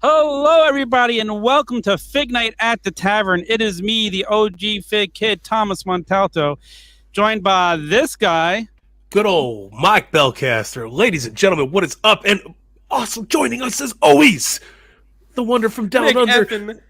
Hello, everybody, and welcome to Fig Night at the Tavern. It is me, the OG Fig Kid, Thomas Montalto, joined by this guy. Good old Mike Bellcaster. Ladies and gentlemen, what is up? And also joining us as always, the wonder from down Nick under. Effin,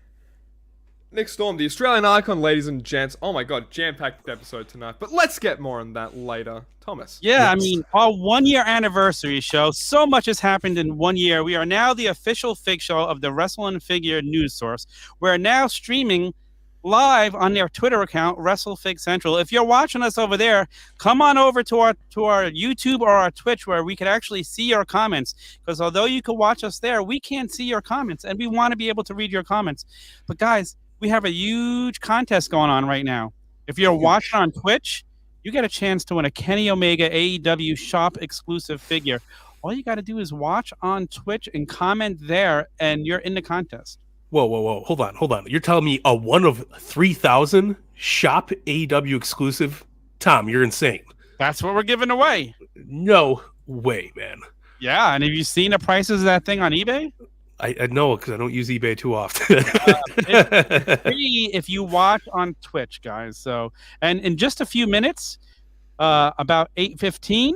Nick Storm, the Australian icon, ladies and gents. Oh my god, jam-packed episode tonight. But let's get more on that later. Thomas. Yeah, Yes. I mean, our 1-year anniversary show. So much has happened in 1 year. We are now the official Fig Show of the Wrestle and Figure news source. We're now streaming live on their Twitter account, WrestleFig Central. If you're watching us over there, come on over to our YouTube or our Twitch where we can actually see your comments. Because although you can watch us there, we can't see your comments, and we want to be able to read your comments. But guys, we have a huge contest going on right now. If you're watching on Twitch, you get a chance to win a Kenny Omega AEW shop exclusive figure. All you got to do is watch on Twitch and comment there, and you're in the contest. Whoa. Hold on. You're telling me a 1 of 3,000 shop AEW exclusive? Tom, you're insane. That's what we're giving away. No way, man. Yeah, and have you seen the prices of that thing on eBay? I know because I don't use eBay too often. It's free if you watch on Twitch, guys. So, and in just a few minutes, about 8:15,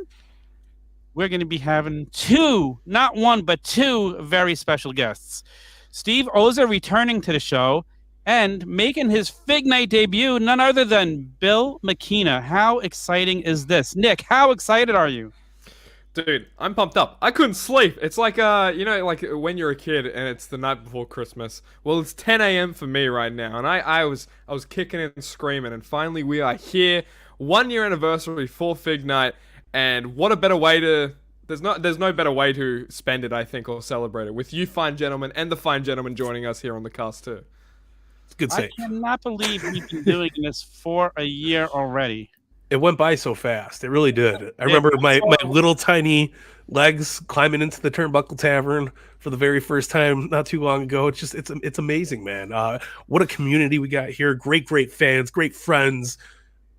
we're going to be having two, not one, but two very special guests. Steve Ozer returning to the show and making his Fig Night debut, none other than Bill Miekina. How exciting is this? Nick, how excited are you? Dude, I'm pumped up. I couldn't sleep. It's like, like when you're a kid and it's the night before Christmas. Well, it's 10 a.m. for me right now, and I was kicking and screaming, and finally we are here. 1 year anniversary for Fig Night, and what a better way to... There's no better way to spend it, I think, or celebrate it, with you fine gentlemen and the fine gentleman joining us here on the cast too. It's good save. I cannot believe we've been doing this for a year already. It went by so fast. It really did. I remember my little tiny legs climbing into the Turnbuckle Tavern for the very first time not too long ago. It's amazing, man. What a community we got here. Great fans, great friends.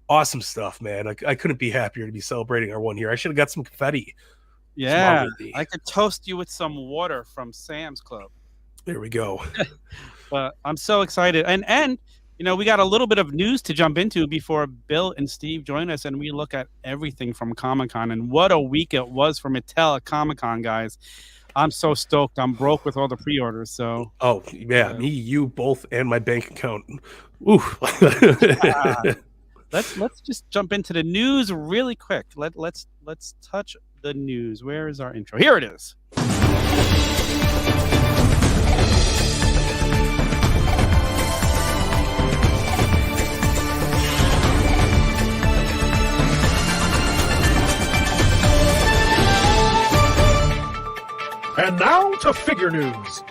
Awesome stuff, man. I couldn't be happier to be celebrating our 1 year. I should have got some confetti. Yeah, I could toast you with some water from Sam's Club. There we go. But I'm so excited. And you know, we got a little bit of news to jump into before Bill and Steve join us, and we look at everything from Comic-Con. And what a week it was for Mattel at Comic-Con, guys. I'm so stoked. I'm broke with all the pre-orders. So. Oh, yeah. Me, you, both, and my bank account. Ooh. Let's just jump into the news really quick. Let's touch the news. Where is our intro? Here it is. And now to figure news.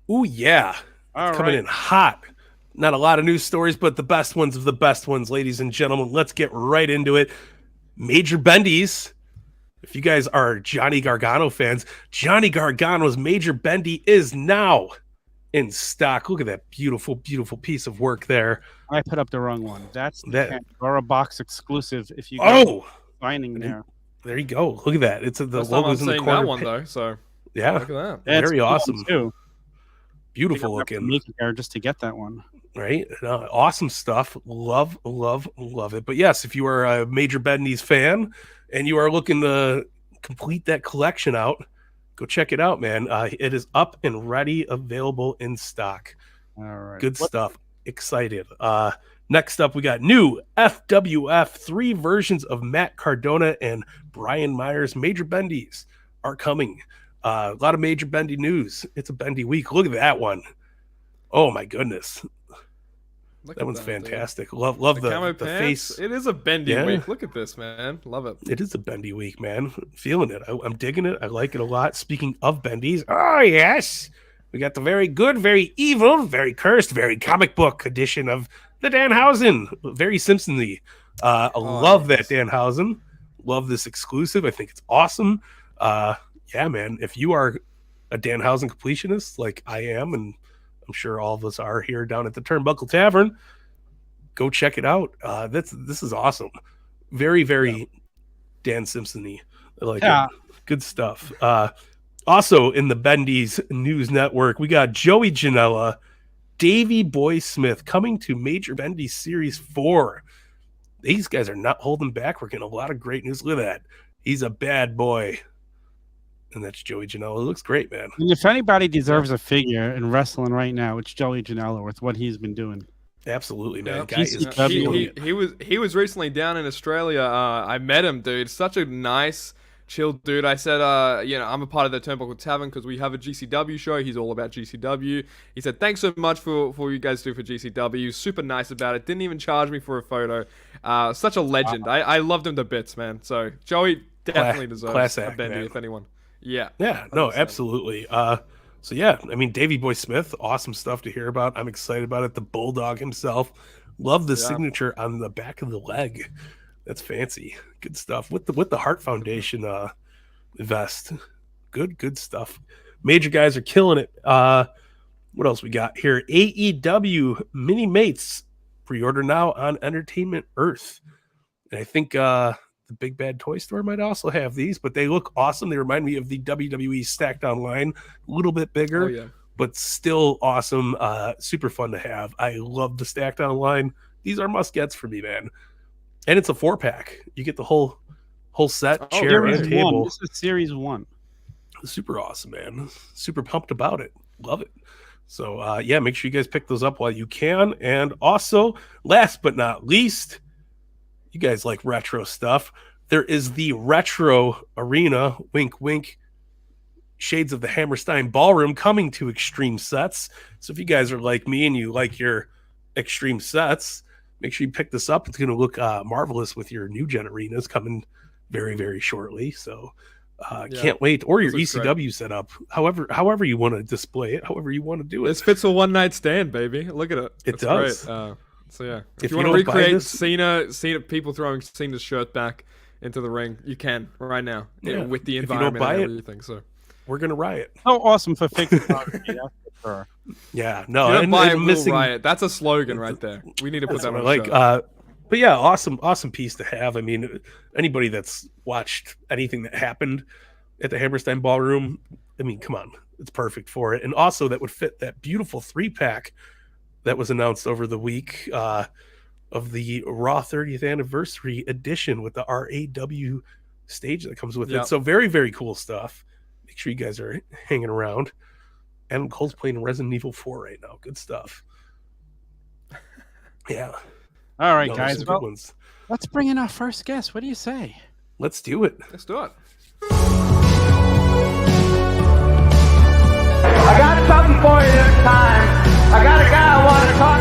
Ooh, yeah. Coming in hot. Not a lot of news stories, but the best ones of the best ones, ladies and gentlemen. Let's get right into it. Major Bendy's. If you guys are Johnny Gargano fans, Johnny Gargano's Major Bendy is now in stock. Look at that beautiful piece of work there. I put up the wrong one. That's the Pandora box exclusive. If you finding there. There you go. Look at that. It's the logo's in the corner. That one though. So yeah, look at that. Very awesome. Too. Beautiful looking. Making there just to get that one. Right. Awesome stuff. Love it. But yes, if you are a Major Bendy's fan and you are looking to complete that collection out, go check it out, man. It is up and ready, available in stock. All right. Good stuff. Excited. Next up, we got new FWF 3 versions of Matt Cardona and Brian Myers. Major Bendy's are coming. A lot of Major Bendy news. It's a Bendy week. Look at that one. Oh my goodness. That one's fantastic. Dude. Love the face. It is a Bendy week. Look at this, man. Love it. It is a Bendy week, man. Feeling it. I'm digging it. I like it a lot. Speaking of Bendy's, oh yes, we got the very good, very evil, very cursed, very comic book edition of the Danhausen. Very Simpson-y. I love that Danhausen. Love this exclusive. I think it's awesome. Yeah, man. If you are a Danhausen completionist like I am, and I'm sure all of us are here down at the Turnbuckle Tavern, go check it out. This is awesome. Very Dan Simpson-y. I like it. Good stuff. Also in the Bendy's News Network, we got Joey Janela, Davey Boy Smith coming to Major Bendy Series 4. These guys are not holding back. We're getting a lot of great news. Look at that. He's a bad boy. And that's Joey Janela. It looks great, man. And if anybody deserves a figure in wrestling right now, it's Joey Janela with what he's been doing. Absolutely, man. Yep. Guy is he was recently down in Australia. I met him, dude. Such a nice, chill dude. I said, I'm a part of the Turnbuckle Tavern because we have a GCW show. He's all about GCW. He said, thanks so much for what you guys do for GCW. Super nice about it. Didn't even charge me for a photo. Such a legend. I loved him to bits, man. So Joey definitely deserves a Bendy, if anyone. Yeah. Yeah, no, 100%. Absolutely. So yeah, I mean, Davey Boy Smith, awesome stuff to hear about. I'm excited about it. The Bulldog himself. Love the signature on the back of the leg. That's fancy. Good stuff. With the Heart Foundation vest. Good stuff. Major guys are killing it. What else we got here? AEW Mini Mates. Pre-order now on Entertainment Earth. And I think the Big Bad Toy Store might also have these, but they look awesome. They remind me of the WWE Stacked Online, a little bit bigger, but still awesome. Super fun to have. I love the Stacked Online. These are must-gets for me, man. And it's a 4-pack. You get the whole set, chair, and table. This is Series 1. Super awesome, man. Super pumped about it. Love it. So, make sure you guys pick those up while you can. And also, last but not least, you guys like retro stuff. There is the Retro Arena, wink, wink, Shades of the Hammerstein Ballroom coming to Extreme Sets. So if you guys are like me and you like your Extreme Sets, make sure you pick this up. It's going to look marvelous with your new gen arenas coming very, very shortly. So can't wait. Or your ECW setup, however you want to display it, however you want to do it. This fits a one-night stand, baby. Look at it. It does. Great. So yeah, if you want to recreate Cena, people throwing Cena's shirt back into the ring, you can right now with the environment and everything. So we're gonna riot. So awesome for figure photography. For yeah, no, riot. That's a slogan right there. We need to put that on. But yeah, awesome piece to have. I mean, anybody that's watched anything that happened at the Hammerstein Ballroom, I mean, come on, it's perfect for it. And also that would fit that beautiful 3-pack that was announced over the week of the Raw 30th Anniversary edition with the RAW stage that comes with it. So very, very cool stuff. Make sure you guys are hanging around. Adam Cole's playing Resident Evil 4 right now. Good stuff. Yeah. All right, guys. Well, let's bring in our first guest. What do you say? Let's do it. Let's do it. I got something for you this time. I got a guy I want to talk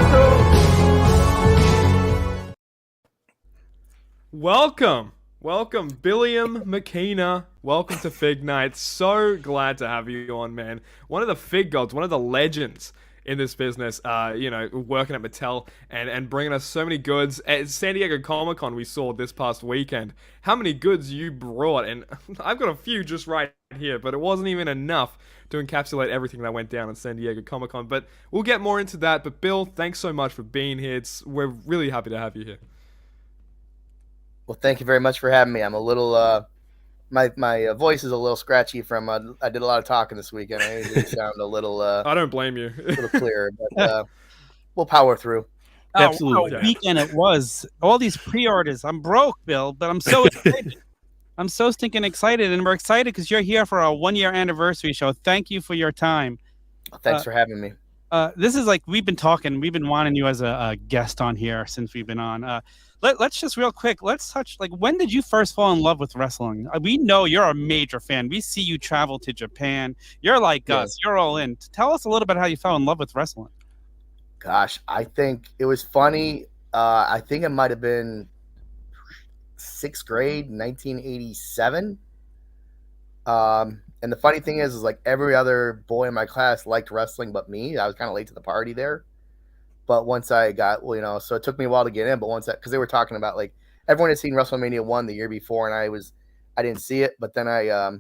to. Welcome, Bill Miekina. Welcome to Fig Night. So glad to have you on, man. One of the Fig gods, one of the legends in this business, working at Mattel and bringing us so many goods. At San Diego Comic-Con we saw this past weekend, how many goods you brought, and I've got a few just right here, but it wasn't even enough to encapsulate everything that went down at San Diego Comic-Con, but we'll get more into that. But Bill, thanks so much for being here. We're really happy to have you here. Well, thank you very much for having me. I'm a little, my voice is a little scratchy from, I did a lot of talking this weekend. I usually sound a little, I don't blame you. A little clearer, but we'll power through. Absolutely. What a weekend it was. All these pre-orders. I'm broke, Bill, but I'm so excited. I'm so stinking excited, and we're excited because you're here for our 1-year anniversary show. Thank you for your time. Thanks for having me. This is like we've been wanting you as a guest on here since we've been on. Let's just real quick, let's touch, like, when did you first fall in love with wrestling? We know you're a major fan. We see you travel to Japan. You're like us. You're all in. Tell us a little bit how you fell in love with wrestling. Gosh, I think it was funny. I think it might have been 6th grade, 1987. And the funny thing is like every other boy in my class liked wrestling but me. I was kind of late to the party there. But once I got, so it took me a while to get in. But because they were talking about, like, everyone had seen WrestleMania 1 the year before, and I didn't see it. But then I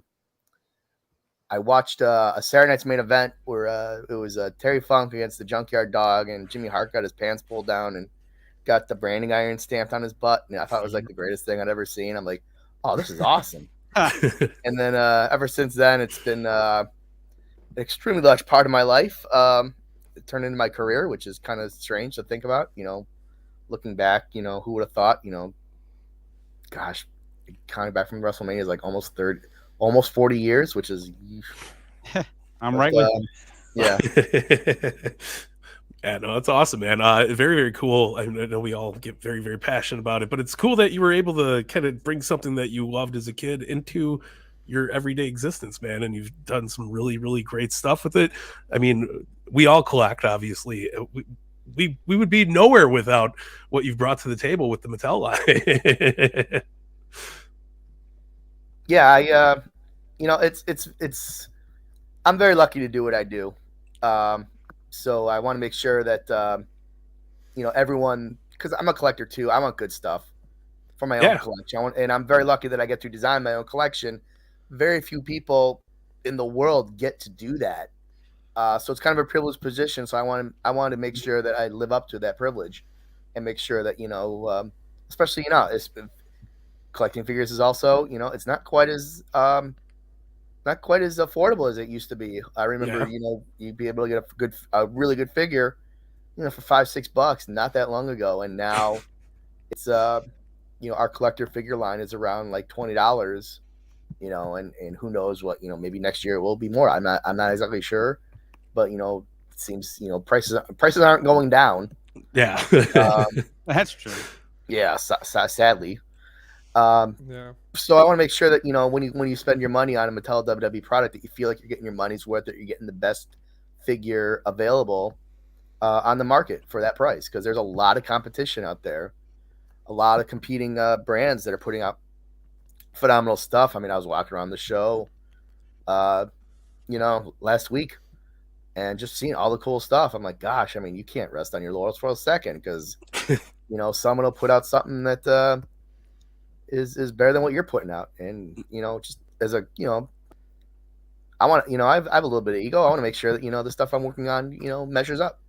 watched a Saturday Night's Main Event where it was Terry Funk against the Junkyard Dog, and Jimmy Hart got his pants pulled down and got the branding iron stamped on his butt. And I thought it was like the greatest thing I'd ever seen. I'm like, oh, this is awesome. And then ever since then, it's been an extremely large part of my life. It turned into my career, which is kind of strange to think about. Looking back, who would have thought? Gosh, counting back from WrestleMania is like almost 40 years, which is. I'm right with you. Yeah. Yeah, no, that's awesome, man. Very, very cool. I know we all get very, very passionate about it, but it's cool that you were able to kind of bring something that you loved as a kid into your everyday existence, man. And you've done some really, really great stuff with it. I mean, we all collect, obviously. We would be nowhere without what you've brought to the table with the Mattel line. Yeah, it's. I'm very lucky to do what I do. So I want to make sure that everyone, because I'm a collector too. I want good stuff for my own collection, and I'm very lucky that I get to design my own collection. Very few people in the world get to do that, so it's kind of a privileged position. So I wanted to make sure that I live up to that privilege, and make sure that especially collecting figures is also it's not quite as affordable as it used to be. I remember, you'd be able to get a really good figure, for $5-6 not that long ago, and now it's our collector figure line is around like $20, and who knows what maybe next year it will be more. I'm not exactly sure, but it seems prices aren't going down. Yeah, That's true. Yeah, sadly. Yeah. So I want to make sure that when you spend your money on a Mattel WWE product, that you feel like you're getting your money's worth, that you're getting the best figure available on the market for that price, because there's a lot of competition out there, a lot of competing brands that are putting out phenomenal stuff. I mean, I was walking around the show, last week, and just seeing all the cool stuff. I'm like, gosh, I mean, you can't rest on your laurels for a second, because someone will put out something that is better than what you're putting out, and just as a I want I have a little bit of ego. I want to make sure that the stuff I'm working on measures up.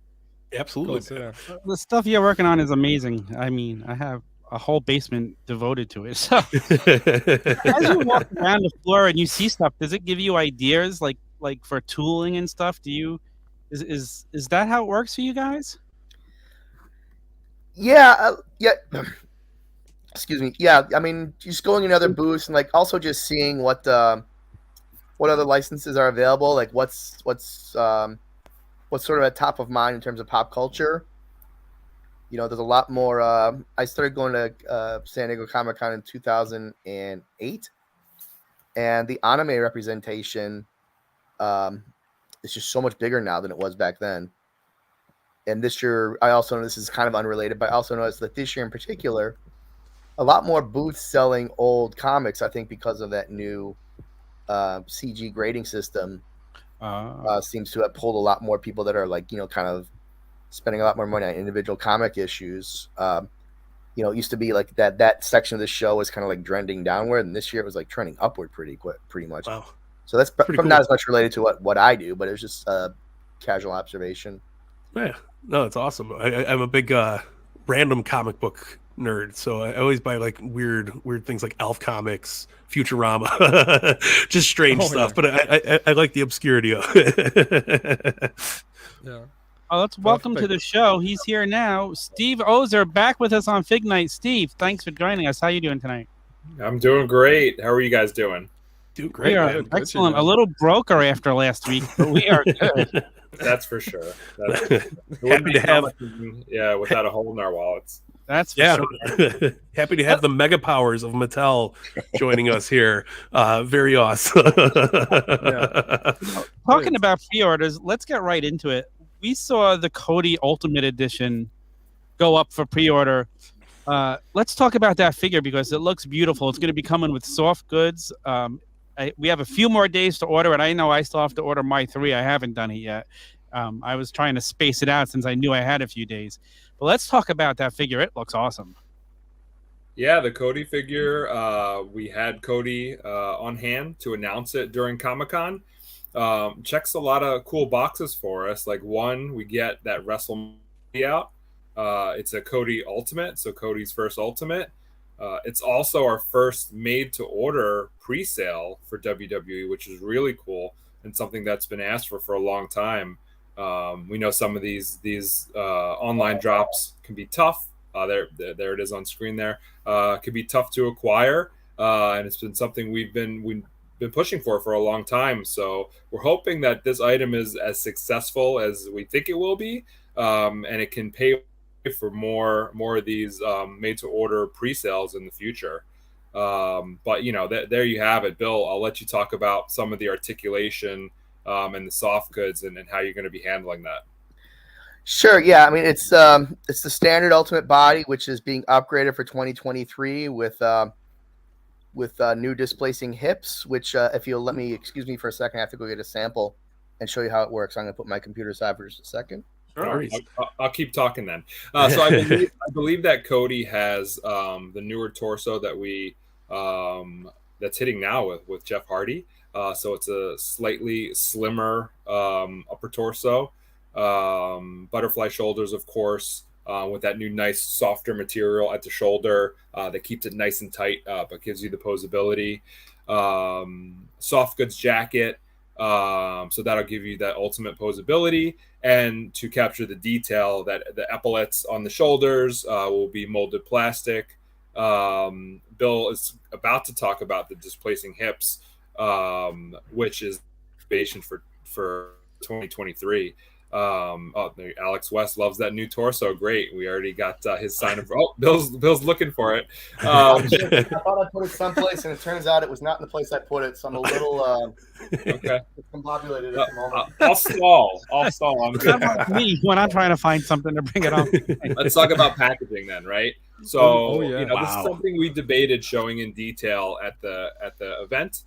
absolutely. Cool, The stuff you're working on is amazing. I mean, I have a whole basement devoted to it. So as you walk around the floor and you see stuff, does it give you ideas like for tooling and stuff? Is that how it works for you guys? Yeah, yeah. Excuse me. Yeah, I mean, just going in other booths, and like also just seeing what other licenses are available, like what's sort of at top of mind in terms of pop culture. There's a lot more. I started going to San Diego Comic-Con in 2008, and the anime representation is just so much bigger now than it was back then. And this year, I also know, this is kind of unrelated, but I also noticed that this year in particular, a lot more booths selling old comics, I think, because of that new CG grading system. Seems to have pulled a lot more people that are like, kind of spending a lot more money on individual comic issues. It used to be like that section of the show was kind of like trending downward, and this year it was like trending upward pretty much. Wow. So that's Pretty cool. not as much related to what I do, but it was just a casual observation. Yeah, no, it's awesome. I'm a big random comic book nerd, so I always buy like weird things like Elf comics, Futurama, just strange stuff. Yeah. But I like the obscurity of it. Yeah. Oh, let's welcome to the show. He's here now. Steve Ozer back with us on Fig Night. Steve, thanks for joining us. How you doing tonight? I'm doing great. How are you guys doing? Doing great. We are excellent. A little broker after last week, but we are good. That's for sure. Happy to have without a hole in our wallets. That's for sure. Happy to have the mega powers of Mattel joining us here. Very awesome. Talking about pre-orders, let's get right into it. We saw the Cody Ultimate Edition go up for pre-order. Let's talk about that figure because it looks beautiful. It's going to be coming with soft goods. We have a few more days to order it. I know I still have to order my 3. I haven't done it yet. I was trying to space it out since I knew I had a few days. But let's talk about that figure. It looks awesome. Yeah, the Cody figure. We had Cody on hand to announce it during Comic-Con. Checks a lot of cool boxes for us. Like one, we get that WrestleMania out. It's a Cody Ultimate, so Cody's first Ultimate. It's also our first made-to-order pre-sale for WWE, which is really cool and something that's been asked for a long time. We know some of these online drops can be tough. There it is on screen. There can be tough to acquire, and it's been something we've been pushing for a long time. So we're hoping that this item is as successful as we think it will be, and it can pay for more of these made to order pre-sales in the future. But there you have it. Bill, I'll let you talk about some of the articulation and the soft goods and how you're going to be handling that. Sure. Yeah. I mean, it's the standard Ultimate body, which is being upgraded for 2023 with new displacing hips, which if you'll let me, excuse me for a second, I have to go get a sample and show you how it works. I'm going to put my computer aside for just a second. I'll keep talking then. So I believe that Cody has the newer torso that we that's hitting now with Jeff Hardy. So it's a slightly slimmer upper torso, butterfly shoulders, of course, with that new nice softer material at the shoulder that keeps it nice and tight, but gives you the posability. Soft goods jacket. So that'll give you that ultimate posability, and to capture the detail, that the epaulets on the shoulders will be molded plastic. Bill is about to talk about the displacing hips, which is innovation for 2023. Alex West loves that new torso. Great. We already got his sign of. Oh, Bill's looking for it. I thought I put it someplace, and it turns out it was not in the place I put it. So I'm a little okay. Discombobulated at the moment. I'll stall. I'm good. That's me when I'm trying to find something to bring it on. Let's talk about packaging then, right? So yeah. This is something we debated showing in detail at the event.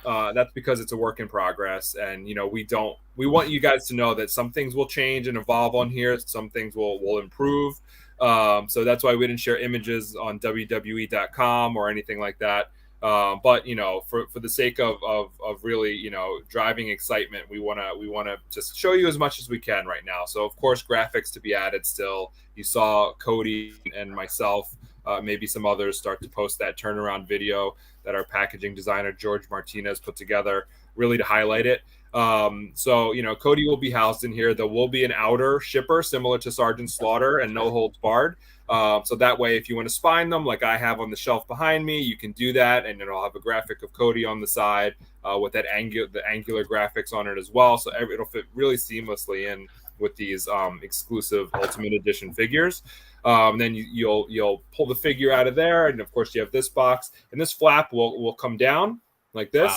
That's because it's a work in progress, and we want you guys to know that some things will change and evolve on here, some things will improve. So that's why we didn't share images on WWE.com or anything like that. But for the sake of really driving excitement, we want to just show you as much as we can right now. So of course, graphics to be added still. You saw Cody and myself, maybe some others, start to post that turnaround video that our packaging designer George Martinez put together, really to highlight it. So Cody will be housed in here. There will be an outer shipper similar to Sergeant Slaughter and no holds barred. So that way, if you want to spine them like I have on the shelf behind me, you can do that, and then I'll have a graphic of Cody on the side with that the angular graphics on it as well. So it'll fit really seamlessly in with these exclusive Ultimate Edition figures. Then you'll pull the figure out of there, and of course you have this box, and this flap will come down like this,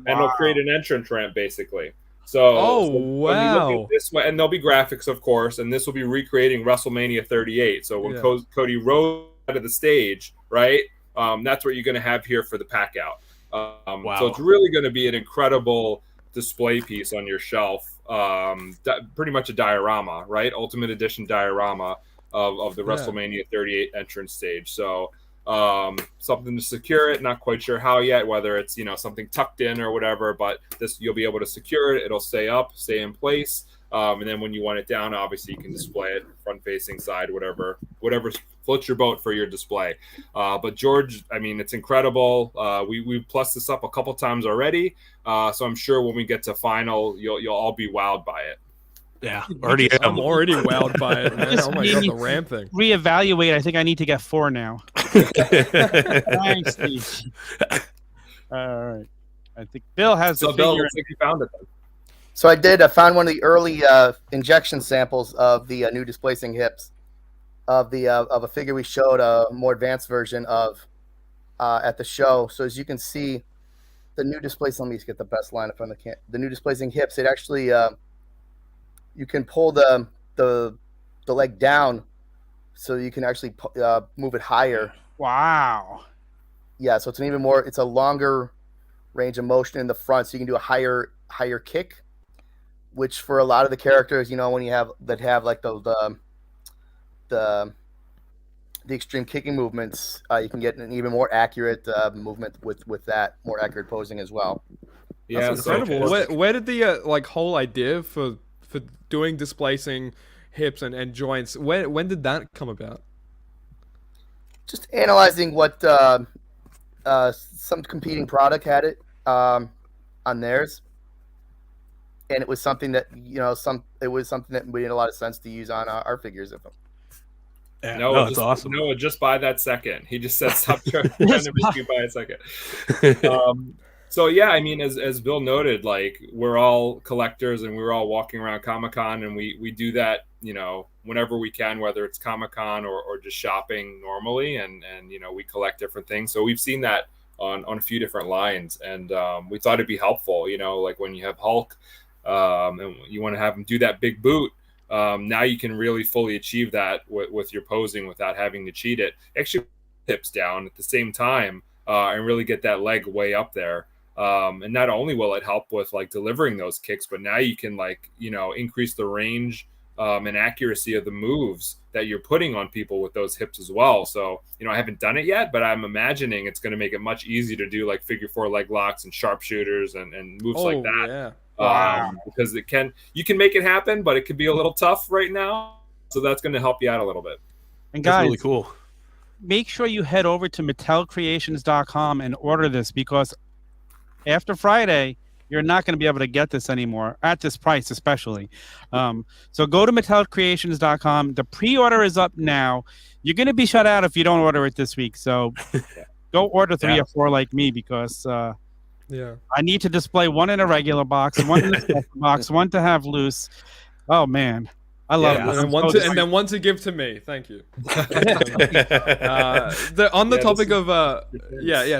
and it'll create an entrance ramp basically. So when you look at this way, and there'll be graphics, of course, and this will be recreating WrestleMania 38. So when Cody rose out of the stage, right, that's what you're going to have here for the pack out. So it's really going to be an incredible display piece on your shelf. Pretty much a diorama, right? Ultimate Edition diorama of the WrestleMania 38 entrance stage. So something to secure it. Not quite sure how yet, whether it's something tucked in or whatever, but this you'll be able to secure it. It'll stay up, stay in place, and then when you want it down, obviously you can display it front facing, side, whatever floats your boat for your display. But George, I mean, it's incredible. We plussed this up a couple times already, so I'm sure when we get to final, you'll all be wowed by it. Yeah, I'm already wowed by it, man. Oh my god, the ramp thing. Reevaluate. I think I need to get 4 now. Thanks, Steve. All right. I think Bill has the Bill, figure. looks like you found it then. So I found one of the early injection samples of the new displacing hips of a figure we showed a more advanced version of at the show. So as you can see, the new displacing. Let me get the best lineup on the new displacing hips. It actually you can pull the leg down, so you can actually move it higher. Wow. Yeah, so it's a longer range of motion in the front, so you can do a higher kick, which for a lot of the characters, when you have like the extreme kicking movements, you can get an even more accurate movement with that more accurate posing as well. Yeah, that's incredible. Where did the whole idea for doing displacing hips and joints, when did that come about? just analyzing what some competing product had it on theirs, and it was something that it was something that made a lot of sense to use on our figures of them. Yeah, No, no, it's awesome. No, just buy that second. He just said stop trying to make you buy a second. So yeah, I mean, as Bill noted, like we're all collectors and we're all walking around Comic-Con, and we do that, whenever we can, whether it's Comic-Con or just shopping normally, and we collect different things. So we've seen that on a few different lines, and we thought it'd be helpful, like when you have Hulk, and you want to have him do that big boot. Now you can really fully achieve that with your posing without having to cheat it. Actually, hips down at the same time, and really get that leg way up there. And not only will it help with like delivering those kicks, but now you can increase the range and accuracy of the moves that you're putting on people with those hips as well. So, I haven't done it yet, but I'm imagining it's going to make it much easier to do like figure 4 leg locks and sharpshooters and moves like that. Yeah. Wow. Because you can make it happen, but it could be a little tough right now. So that's going to help you out a little bit. And That's guys, really cool. make sure you head over to MattelCreations.com and order this, because after Friday, you're not going to be able to get this anymore at this price, especially. So go to MattelCreations.com. The pre-order is up now. You're going to be shut out if you don't order it this week. So go order 3 or 4 like me, because I need to display one in a regular box, one in a special box, one to have loose. Oh man, I love it. And then one to give to me. Thank you. On the topic of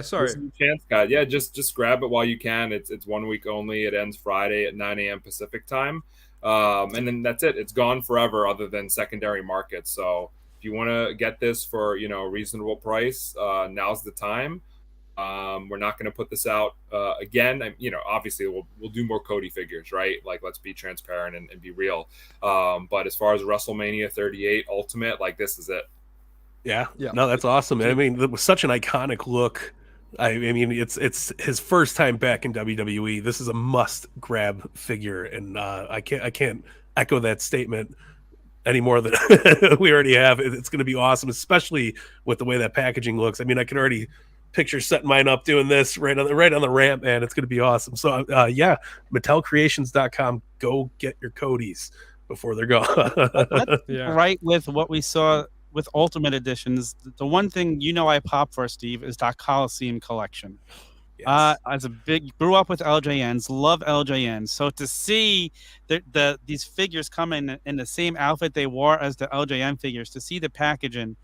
sorry. Chance guide. Yeah, just grab it while you can. It's 1 week only. It ends Friday at 9 a.m. Pacific time. And then that's it. It's gone forever other than secondary markets. So if you want to get this for, a reasonable price, now's the time. We're not going to put this out again. Obviously we'll do more Cody figures, right? Like, let's be transparent and be real. But as far as WrestleMania 38 Ultimate, like, this is it. Yeah. No, that's awesome. I mean, it was such an iconic look. I mean, it's his first time back in WWE. This is a must grab figure, and I can't echo that statement any more than we already have. It's going to be awesome, especially with the way that packaging looks. I mean, I can already picture setting mine up doing this right on the ramp, man. It's going to be awesome. So MattelCreations.com. Go get your Codys before they're gone. Right, with what we saw with Ultimate Editions, the one thing I pop for, Steve, is that Coliseum collection. Yes. Grew up with LJNs, love LJNs. So to see these figures come in the same outfit they wore as the LJN figures, to see the packaging,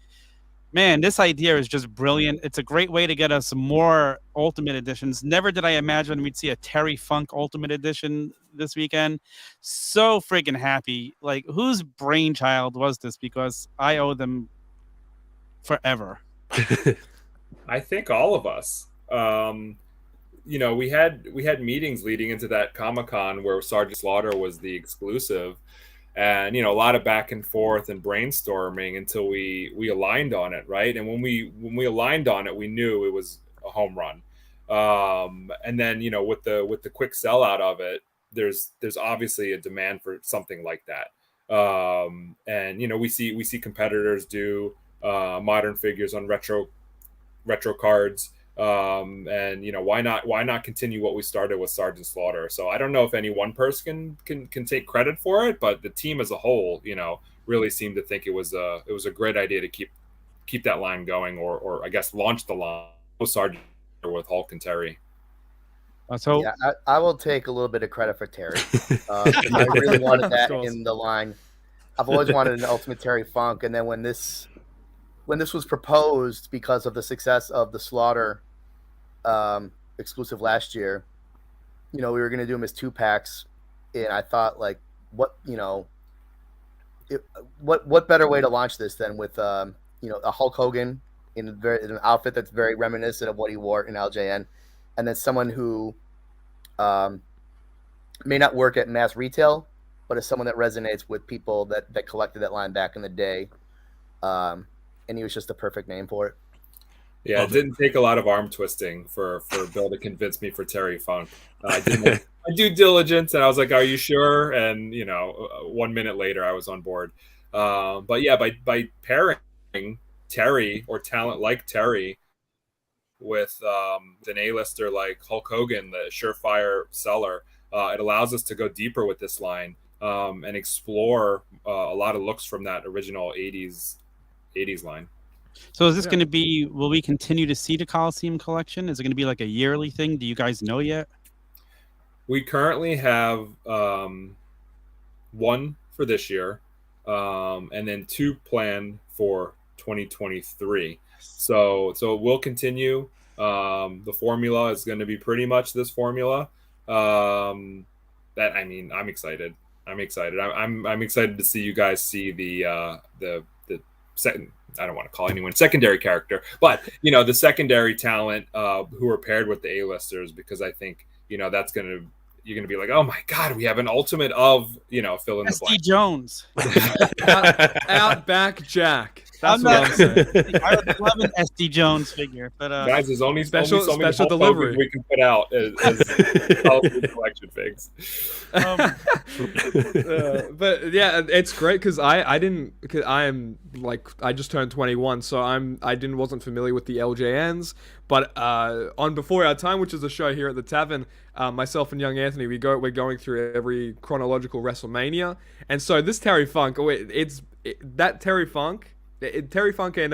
man, this idea is just brilliant. It's a great way to get us more Ultimate Editions. Never did I imagine we'd see a Terry Funk Ultimate Edition this weekend. So friggin' happy. Like, whose brainchild was this? Because I owe them forever. I think all of us. We had meetings leading into that Comic-Con where Sergeant Slaughter was the exclusive. And a lot of back and forth and brainstorming until we aligned on it, right? And when we aligned on it, we knew it was a home run. And then with the quick sellout of it, there's obviously a demand for something like that. And we see competitors do modern figures on retro cards. And why not continue what we started with Sergeant Slaughter? So I don't know if any one person can take credit for it, but the team as a whole, really seemed to think it was a great idea to keep that line going, or I guess launch the line with Sergeant with Hulk and Terry. I will take a little bit of credit for Terry. I really wanted that in the line. I've always wanted an Ultimate Terry Funk, and then when this was proposed because of the success of the Slaughter exclusive last year, we were going to do them as 2-packs, and I thought, like, what better way to launch this than with a Hulk Hogan in an outfit that's very reminiscent of what he wore in LJN, and then someone who may not work at mass retail, but is someone that resonates with people that collected that line back in the day. And he was just the perfect name for it. Yeah, it didn't take a lot of arm twisting for Bill to convince me for Terry Funk. I did my due diligence, and I was like, "Are you sure?" And 1 minute later, I was on board. But yeah, by pairing Terry or talent like Terry with an A-lister like Hulk Hogan, the surefire seller, it allows us to go deeper with this line and explore a lot of looks from that original 80s line. So is this going to be, will we continue to see the Coliseum collection? Is it going to be like a yearly thing? Do you guys know yet? We currently have one for this year and then two planned for 2023. So we'll continue. The formula is going to be pretty much this formula. I'm excited. I'm excited to see you guys see the second. I don't want to call anyone secondary character, but the secondary talent who are paired with the A-listers, because I think that's you're gonna be like, oh my god, we have an ultimate of fill in the blank. SD Jones, Outback Jack. That's what I'm saying. I would love an SD Jones figure, but guys, there's only special so many delivery we can put out as collection figs. But yeah, it's great because I just turned 21, so wasn't familiar with the LJNs. But on Before Our Time, which is a show here at the Tavern, myself and young Anthony, we're going through every chronological WrestleMania, and so this Terry Funk, Terry Funk and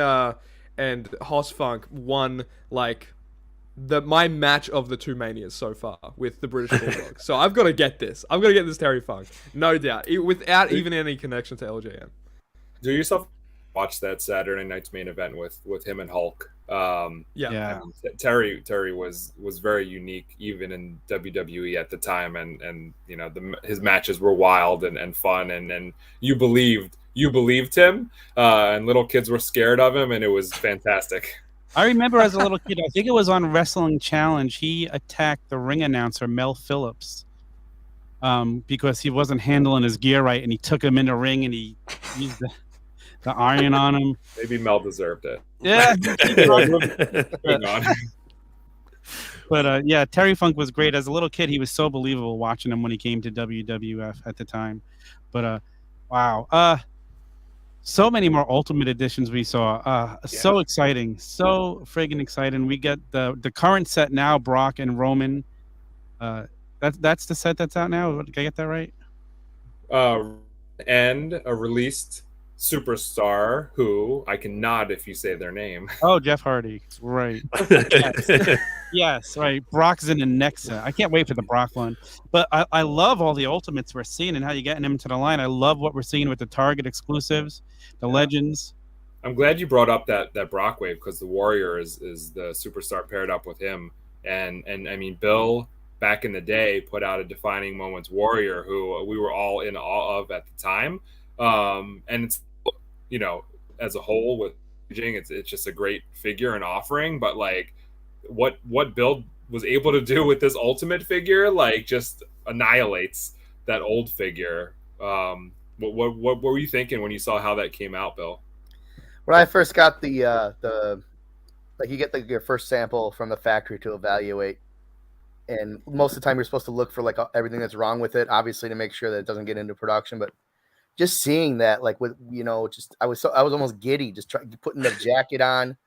Hoss Funk won my match of the two manias so far with the British Bulldog. So I've got to get this. I've got to get this Terry Funk, no doubt, without even any connection to LJN. Do yourself watch that Saturday night's main event with him and Hulk? Yeah. Terry was very unique even in WWE at the time, and his matches were wild and fun, and you believed him, and little kids were scared of him, and it was fantastic. I remember as a little kid, I think it was on Wrestling Challenge, he attacked the ring announcer Mel Phillips because he wasn't handling his gear right, and he took him in the ring and he used the iron on him. Maybe Mel deserved it. Yeah. Moving on. But yeah, Terry Funk was great. As a little kid, he was so believable watching him when he came to WWF at the time. But wow. So many more Ultimate Editions we saw. So exciting. So friggin' exciting. We get the current set now, Brock and Roman. That's the set that's out now. Did I get that right? And a released superstar who I can nod if you say their name. Oh, Jeff Hardy. Right. Yes, right. Brock's in the next set. I can't wait for the Brock one. But I love all the Ultimates we're seeing and how you're getting them into the line. I love what we're seeing with the Target exclusives, the Legends. I'm glad you brought up that Brock wave, because the Warrior is the superstar paired up with him. And I mean, Bill back in the day put out a Defining Moments Warrior who we were all in awe of at the time. And it's, as a whole with it's just a great figure and offering, but what Bill was able to do with this Ultimate figure, just annihilates that old figure. What were you thinking when you saw how that came out, Bill? When I first got the you get your first sample from the factory to evaluate, and most of the time you're supposed to look for everything that's wrong with it, obviously, to make sure that it doesn't get into production. But just seeing that, with I was almost giddy just putting the jacket on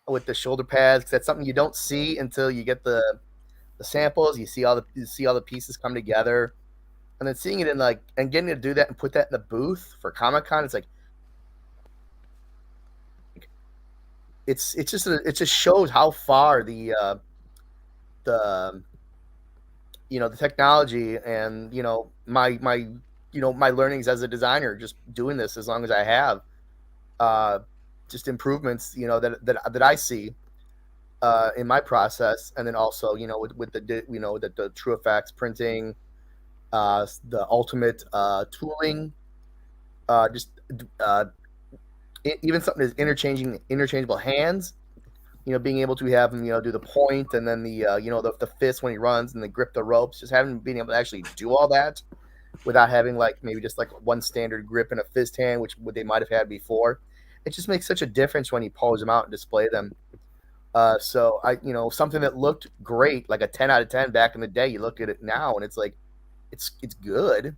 with the shoulder pads, because that's something you don't see until you get the samples. You see all the pieces come together, and then seeing it in and getting to do that and put that in the booth for Comic-Con, it just shows how far the technology and my learnings as a designer, just doing this as long as I have, just improvements, that I see in my process. And then also, with the True Effects printing, the Ultimate tooling, even something as interchangeable hands, being able to have them, do the point, and then the fist when he runs, and the grip the ropes, just being able to actually do all that without having maybe just one standard grip and a fist hand, which they might have had before. It just makes such a difference when you pose them out and display them. So something that looked great, like a 10 out of 10 back in the day, you look at it now and it's it's good,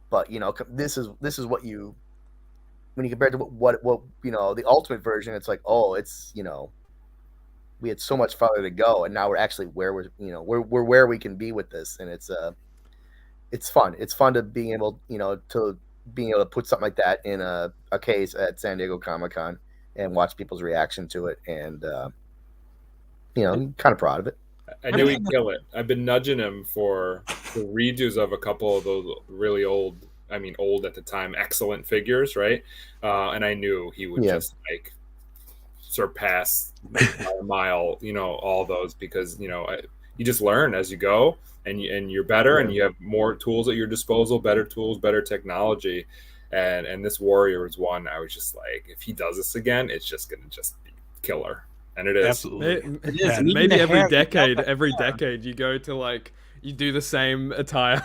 but this is what you when you compare it to what the Ultimate version, it's like, oh, it's we had so much farther to go, and now we're actually where we're where we can be with this, and it's fun. It's fun to being able to put something like that in a case at San Diego Comic-Con and watch people's reaction to it, and I'm kind of proud of it. I knew he'd kill it. I've been nudging him for the redos of a couple of those really old at the time, excellent figures, right? And I knew he would just like surpass by a mile, all those, because you just learn as you go, and you're better, and you have more tools at your disposal, better tools, better technology, and this Warrior was one I was just like, if he does this again, it's just gonna be killer. And it is. Absolutely. It is. Maybe every decade you go to like, you do the same attire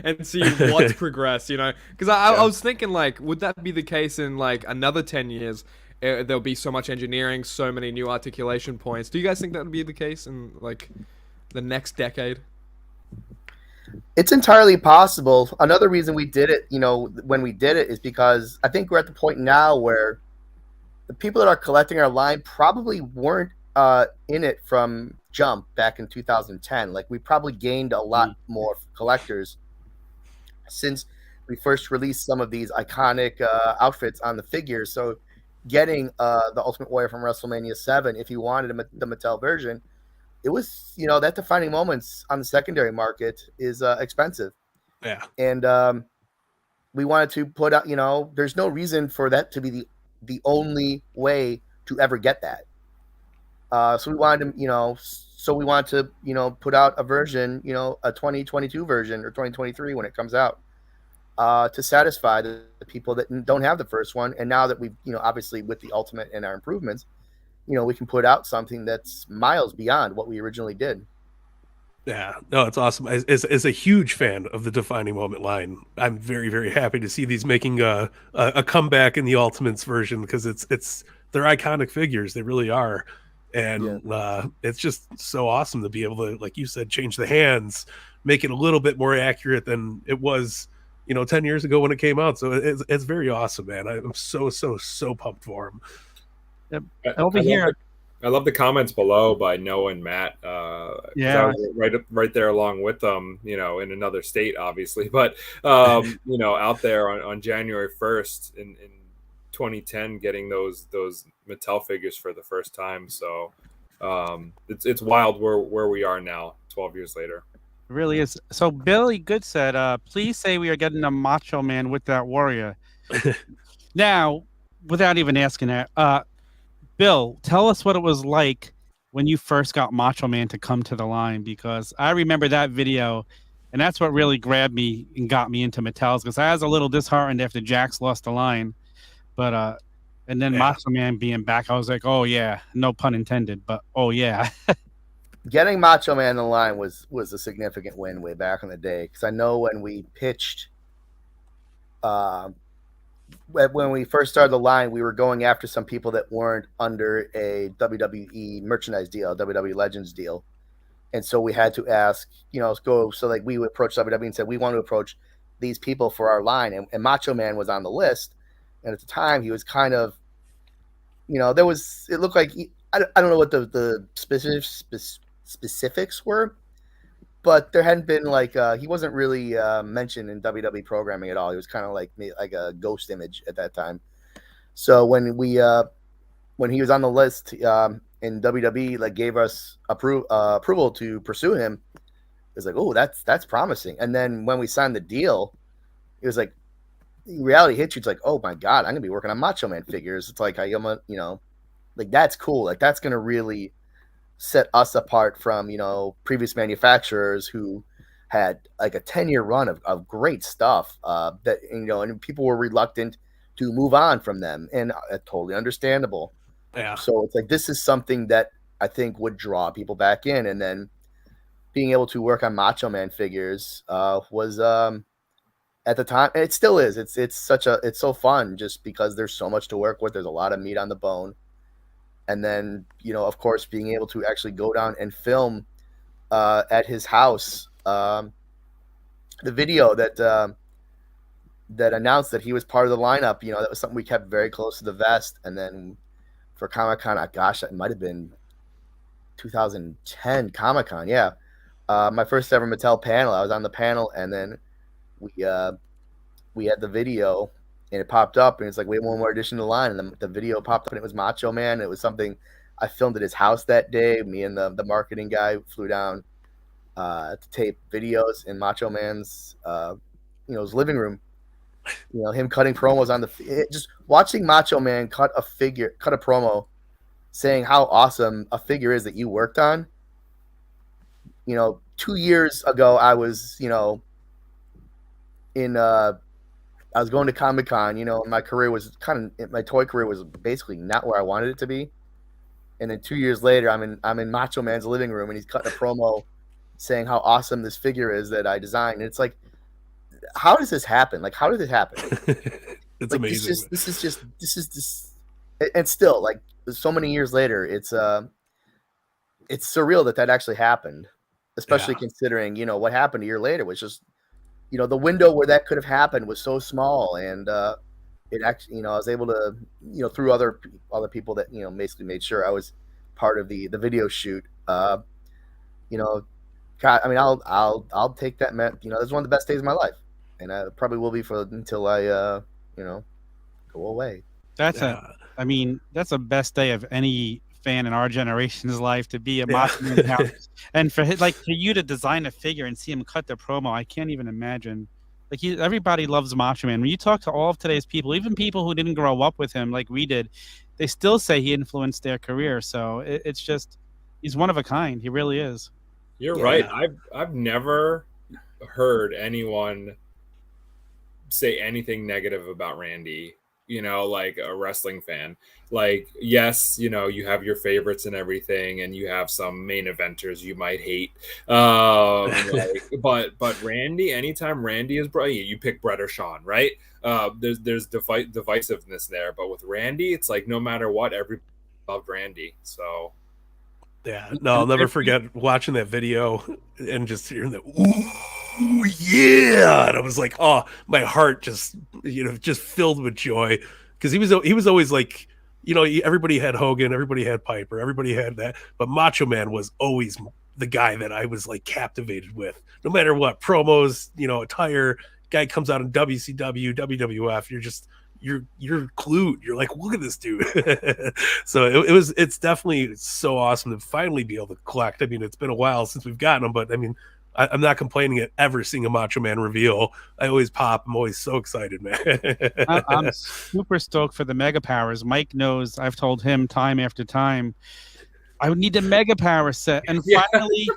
and see what's progressed, because I was thinking, like, would that be the case in like another 10 years? There'll be so much engineering, so many new articulation points. Do you guys think that would be the case in like the next decade? It's entirely possible. Another reason we did it, when we did it, is because I think we're at the point now where the people that are collecting our line probably weren't in it from jump back in 2010. Like, we probably gained a lot more collectors since we first released some of these iconic outfits on the figures. So getting the Ultimate Warrior from WrestleMania 7, if you wanted the Mattel version, it was, that defining moments on the secondary market is expensive. Yeah. And we wanted to put out, there's no reason for that to be the only way to ever get that. So we wanted to, put out a version, a 2022 version or 2023 when it comes out, to satisfy the people that don't have the first one. And now that we've, obviously with the Ultimate and our improvements, we can put out something that's miles beyond what we originally did. Yeah, no, it's awesome. As a huge fan of the Defining Moment line, I'm very, very happy to see these making a comeback in the Ultimates version, because they're iconic figures. They really are. And it's just so awesome to be able to, like you said, change the hands, make it a little bit more accurate than it was, 10 years ago when it came out. So it's very awesome, man. I'm so pumped for him. Yep. Over here. I love the comments below by Noah and Matt. I was right there along with them, in another state, obviously, but out there on January 1st in 2010, getting those Mattel figures for the first time. So it's wild where we are now, 12 years later. It really is. So Billy Good said, please say we are getting a Macho Man with that Warrior. Now, without even asking that, Bill, tell us what it was like when you first got Macho Man to come to the line, because I remember that video, and that's what really grabbed me and got me into Mattel's, because I was a little disheartened after Jax lost the line. But and then Macho Man being back, I was like, oh yeah, no pun intended, but oh yeah. Getting Macho Man in the line was a significant win way back in the day, because I know when we pitched when we first started the line, we were going after some people that weren't under a WWE merchandise deal, WWE Legends deal. And so we had to ask, we would approach WWE and said, we want to approach these people for our line. And Macho Man was on the list. And at the time, he was kind of, it looked like, I don't know what the specifics were, but there hadn't been he wasn't really mentioned in WWE programming at all. He was kind of like a ghost image at that time. So when he was on the list, and WWE gave us approval to pursue him, it was like, oh, that's promising. And then when we signed the deal, it was like, reality hits you. It's like, oh my God, I'm gonna be working on Macho Man figures. It's like that's cool. That's gonna really set us apart from previous manufacturers who had a 10-year run of great stuff that and people were reluctant to move on from them, and totally understandable. Yeah. So it's like, this is something that I think would draw people back in, and then being able to work on Macho Man figures was at the time, and it still is. It's so fun just because there's so much to work with. There's a lot of meat on the bone. And then, of course, being able to actually go down and film at his house the video that that announced that he was part of the lineup. You know, that was something we kept very close to the vest. And then for Comic-Con, gosh, it might have been 2010 Comic-Con. Yeah. My first ever Mattel panel. I was on the panel, and then we had the video, and it popped up, and it's like, we have one more addition to the line, and the video popped up, and it was Macho Man. It was something I filmed at his house that day. Me and the marketing guy flew down to tape videos in Macho Man's his living room. You know, him cutting promos on just watching Macho Man cut a promo saying how awesome a figure is that you worked on. You know, 2 years ago, I was, I was going to Comic-Con, and my toy career was basically not where I wanted it to be. And then 2 years later, I'm in Macho Man's living room, and he's cutting a promo saying how awesome this figure is that I designed. And it's like, how does this happen? Like, how did it happen? It's like, amazing. This is and still, like, so many years later, it's surreal that actually happened, especially considering, what happened a year later was just, the window where that could have happened was so small. And it actually, I was able to, through other people that, basically made sure I was part of the video shoot. God, I mean, I'll take that. That's one of the best days of my life, and I probably will be until I, go away. That's the best day of any fan in our generation's life, to be a Macho Man house. And for you to design a figure and see him cut the promo, I can't even imagine. Like, everybody loves Macho Man. When you talk to all of today's people, even people who didn't grow up with him like we did, they still say he influenced their career. So it's just, he's one of a kind. He really is. You're right. I've never heard anyone say anything negative about Randy, like a wrestling fan. Like, yes, you have your favorites and everything, and you have some main eventers you might hate. But Randy, anytime Randy is you pick Brett or Sean, right? There's divisiveness there, but with Randy, it's like no matter what, everybody loved Randy. So yeah, no, I'll never forget watching that video and just hearing that, ooh, yeah, and I was like, oh, my heart just filled with joy, because he was always like, everybody had Hogan, everybody had Piper, everybody had that, but Macho Man was always the guy that I was like captivated with, no matter what promos, attire. Guy comes out in WCW, WWF, you're glued. You're like, look at this dude. So it's definitely so awesome to finally be able to collect. I mean, it's been a while since we've gotten them, but I mean, I'm not complaining at ever seeing a Macho Man reveal. I always pop. I'm always so excited, man. I'm super stoked for the Mega Powers. Mike knows, I've told him time after time, I would need the Mega Power set. And finally,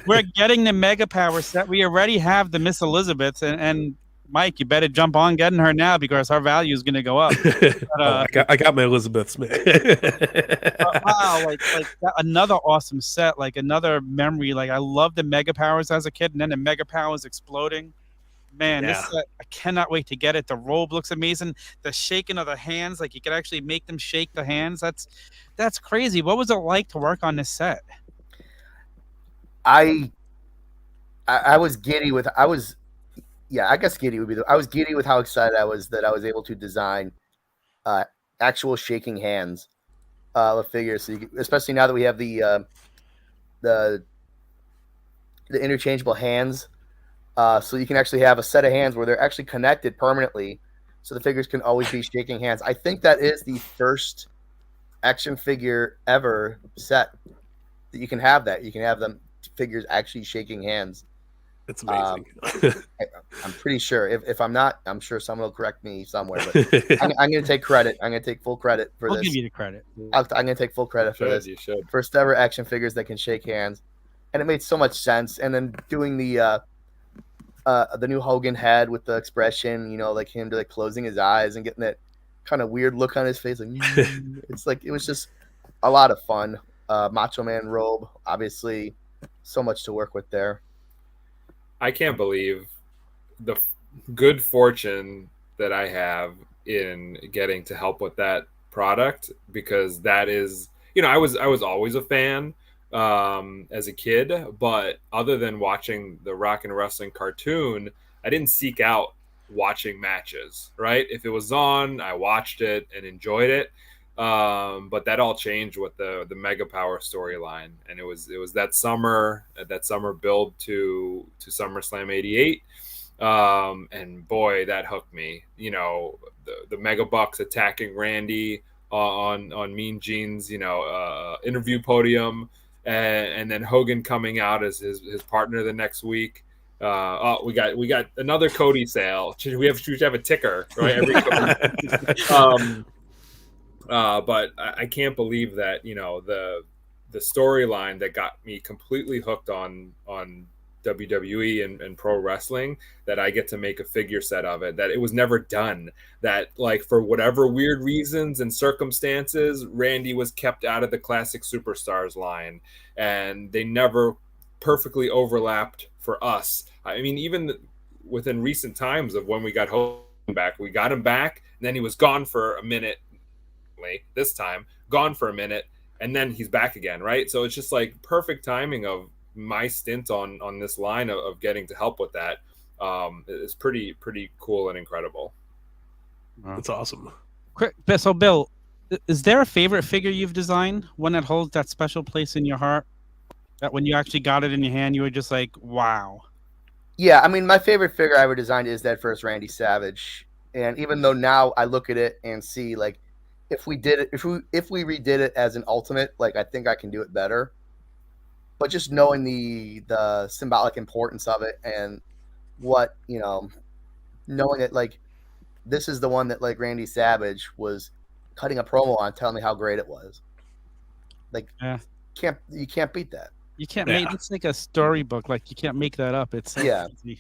we're getting the Mega Power set. We already have the Miss Elizabeth. And Mike, you better jump on getting her now, because her value is going to go up. But, I got my Elizabeths, man. Wow, like another awesome set, like another memory. Like, I loved the Mega Powers as a kid, and then the Mega Powers exploding. Man, this set, I cannot wait to get it. The robe looks amazing. The shaking of the hands, like you could actually make them shake the hands. That's crazy. What was it like to work on this set? I was giddy with I was giddy with how excited I was that I was able to design actual shaking hands of figures. So especially now that we have the interchangeable hands, so you can actually have a set of hands where they're actually connected permanently, so the figures can always be shaking hands. I think that is the first action figure ever set that you can have that. You can have them figures actually shaking hands. It's amazing. I'm pretty sure. If I'm not, I'm sure someone will correct me somewhere. But I'm going to take credit. I'm going to take full credit for this. I'll give you the credit. I'm going to take full credit for this. You should. First ever action figures that can shake hands, and it made so much sense. And then doing the new Hogan head with the expression, like him like closing his eyes and getting that kind of weird look on his face, like it's like it was just a lot of fun. Macho Man robe, obviously, so much to work with there. I can't believe the good fortune that I have in getting to help with that product, because that is, I was always a fan as a kid, but other than watching the Rock and Wrestling cartoon, I didn't seek out watching matches, right? If it was on, I watched it and enjoyed it. But that all changed with the Mega Power storyline, and it was that summer build to SummerSlam '88. And boy, that hooked me. You know, the Mega Bucks attacking Randy on Mean Gene's interview podium, and then Hogan coming out as his partner the next week. We got another Cody sale. We should have a ticker, right? Every but I can't believe that the storyline that got me completely hooked on WWE and pro wrestling, that I get to make a figure set of it, that it was never done, that like for whatever weird reasons and circumstances, Randy was kept out of the Classic Superstars line, and they never perfectly overlapped for us. I mean, even within recent times of when we got Hogan back, we got him back, and then he was gone for a minute. This time, gone for a minute, and then he's back again, right? So it's just like perfect timing of my stint on this line of getting to help with that. It's pretty cool and incredible. That's awesome. Quick, so Bill, is there a favorite figure you've designed? One that holds that special place in your heart? That when you actually got it in your hand, you were just like, wow. Yeah, I mean, my favorite figure I ever designed is that first Randy Savage. And even though now I look at it and see, like, if we redid it as an Ultimate, like, I think I can do it better. But just knowing the symbolic importance of it, and what, knowing it, like, this is the one that, like, Randy Savage was cutting a promo on, telling me how great it was. Like, you can't beat that. You can't make it's like a storybook. Like, you can't make that up. It's so easy.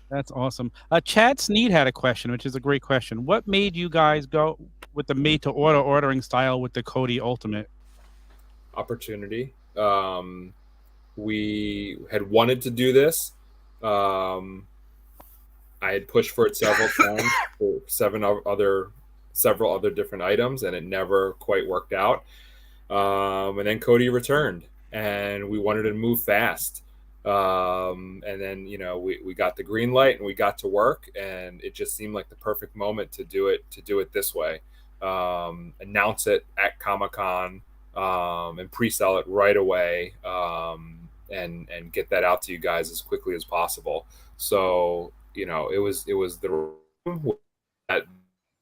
That's awesome. Chad Sneed had a question, which is a great question. What made you guys go with the made-to-order ordering style with the Cody Ultimate? Opportunity. We had wanted to do this. I had pushed for it several times for several other different items, and it never quite worked out. And then Cody returned, and we wanted to move fast. And then we got the green light, and we got to work, and it just seemed like the perfect moment to do it this way. Announce it at Comic-Con, and pre-sell it right away, and get that out to you guys as quickly as possible. So it was the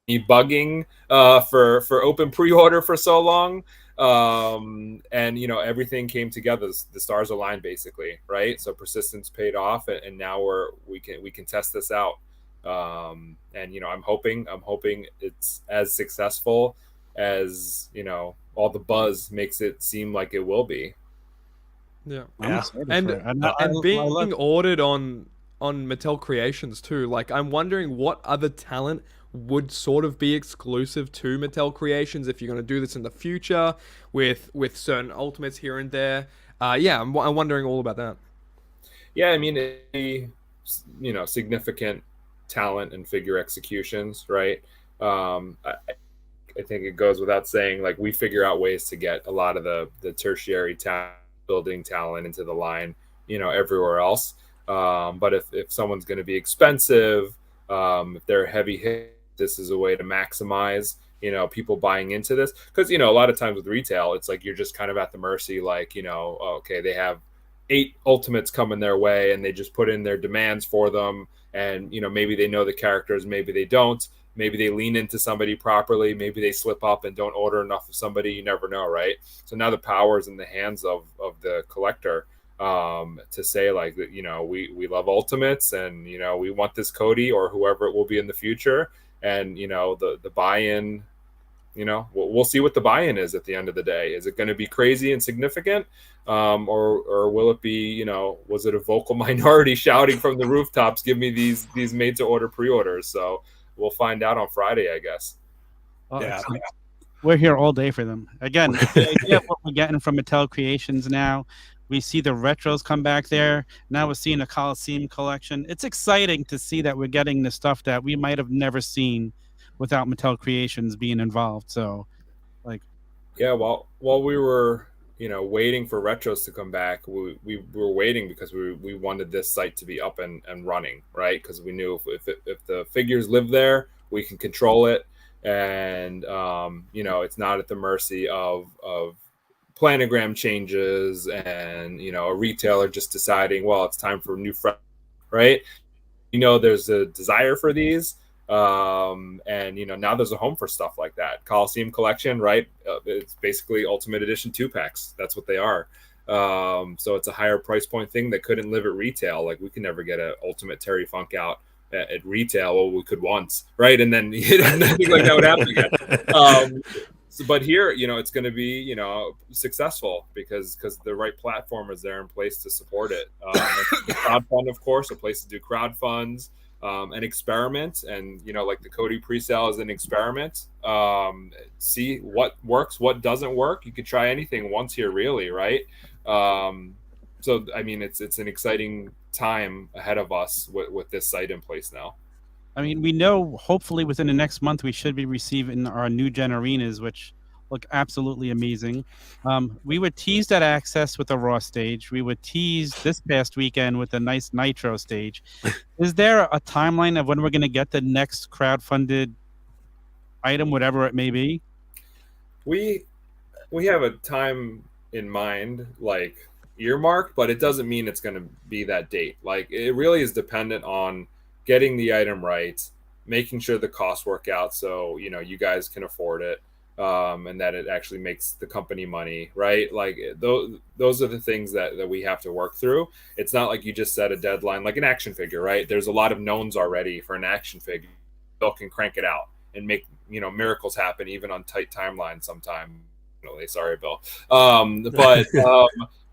me bugging for open pre-order for so long. And everything came together. The stars aligned, basically, right? So persistence paid off, and now we can test this out. And I'm hoping it's as successful as all the buzz makes it seem like it will be. Yeah. And being ordered on Mattel Creations too. Like, I'm wondering what other talent would sort of be exclusive to Mattel Creations if you're going to do this in the future with certain Ultimates here and there. I'm wondering all about that. Yeah, I mean, significant talent and figure executions, right? I think it goes without saying, like, we figure out ways to get a lot of the tertiary building talent into the line, everywhere else. But if someone's going to be expensive, if they're a heavy hit, this is a way to maximize, people buying into this. Because, a lot of times with retail, it's like you're just kind of at the mercy, like, okay, they have 8 Ultimates coming their way, and they just put in their demands for them. And, maybe they know the characters, maybe they don't. Maybe they lean into somebody properly. Maybe they slip up and don't order enough of somebody. You never know, right? So now the power is in the hands of the collector, to say, like, we love Ultimates, and we want this Cody or whoever it will be in the future, and the buy-in, we'll see what the buy-in is at the end of the day. Is it going to be crazy and significant, or will it be, was it a vocal minority shouting from the rooftops, give me these made to order pre-orders? So we'll find out on Friday, I guess. We're here all day for them. Again, the idea of what we're getting from Mattel Creations now. We see the retros come back there. Now we're seeing a Coliseum collection. It's exciting to see that we're getting the stuff that we might have never seen without Mattel Creations being involved. So, like, yeah, while we were waiting for retros to come back. We were waiting because we wanted this site to be up and running, right? Because we knew if the figures live there, we can control it, and it's not at the mercy of planogram changes and a retailer just deciding, well, it's time for new right? There's a desire for these. And now there's a home for stuff like that. Coliseum collection, right? It's basically Ultimate Edition 2-packs. That's what they are. So it's a higher price point thing that couldn't live at retail. Like, we could never get an Ultimate Terry Funk out at retail. Well, we could once, right? And then nothing like that would happen again. But here, it's going to be, successful because the right platform is there in place to support it. The crowdfund, of course, a place to do crowdfunds. An experiment, and like the Cody pre-sale is an experiment. See what works, what doesn't work. You could try anything once here, really, right? So I mean, it's an exciting time ahead of us with this site in place now. I mean, we know hopefully within the next month we should be receiving our new gen arenas, which look absolutely amazing. We would tease that access with the Raw stage. We would tease this past weekend with a nice Nitro stage. Is there a timeline of when we're going to get the next crowdfunded item, whatever it may be? We have a time in mind, like earmarked, but it doesn't mean it's going to be that date. Like, it really is dependent on getting the item right, making sure the costs work out so you guys can afford it. And that it actually makes the company money, right? Like, those are the things that we have to work through. It's not like you just set a deadline like an action figure, right? There's a lot of knowns already for an action figure. Bill can crank it out and make miracles happen even on tight timelines sometimes. Sorry, Bill. But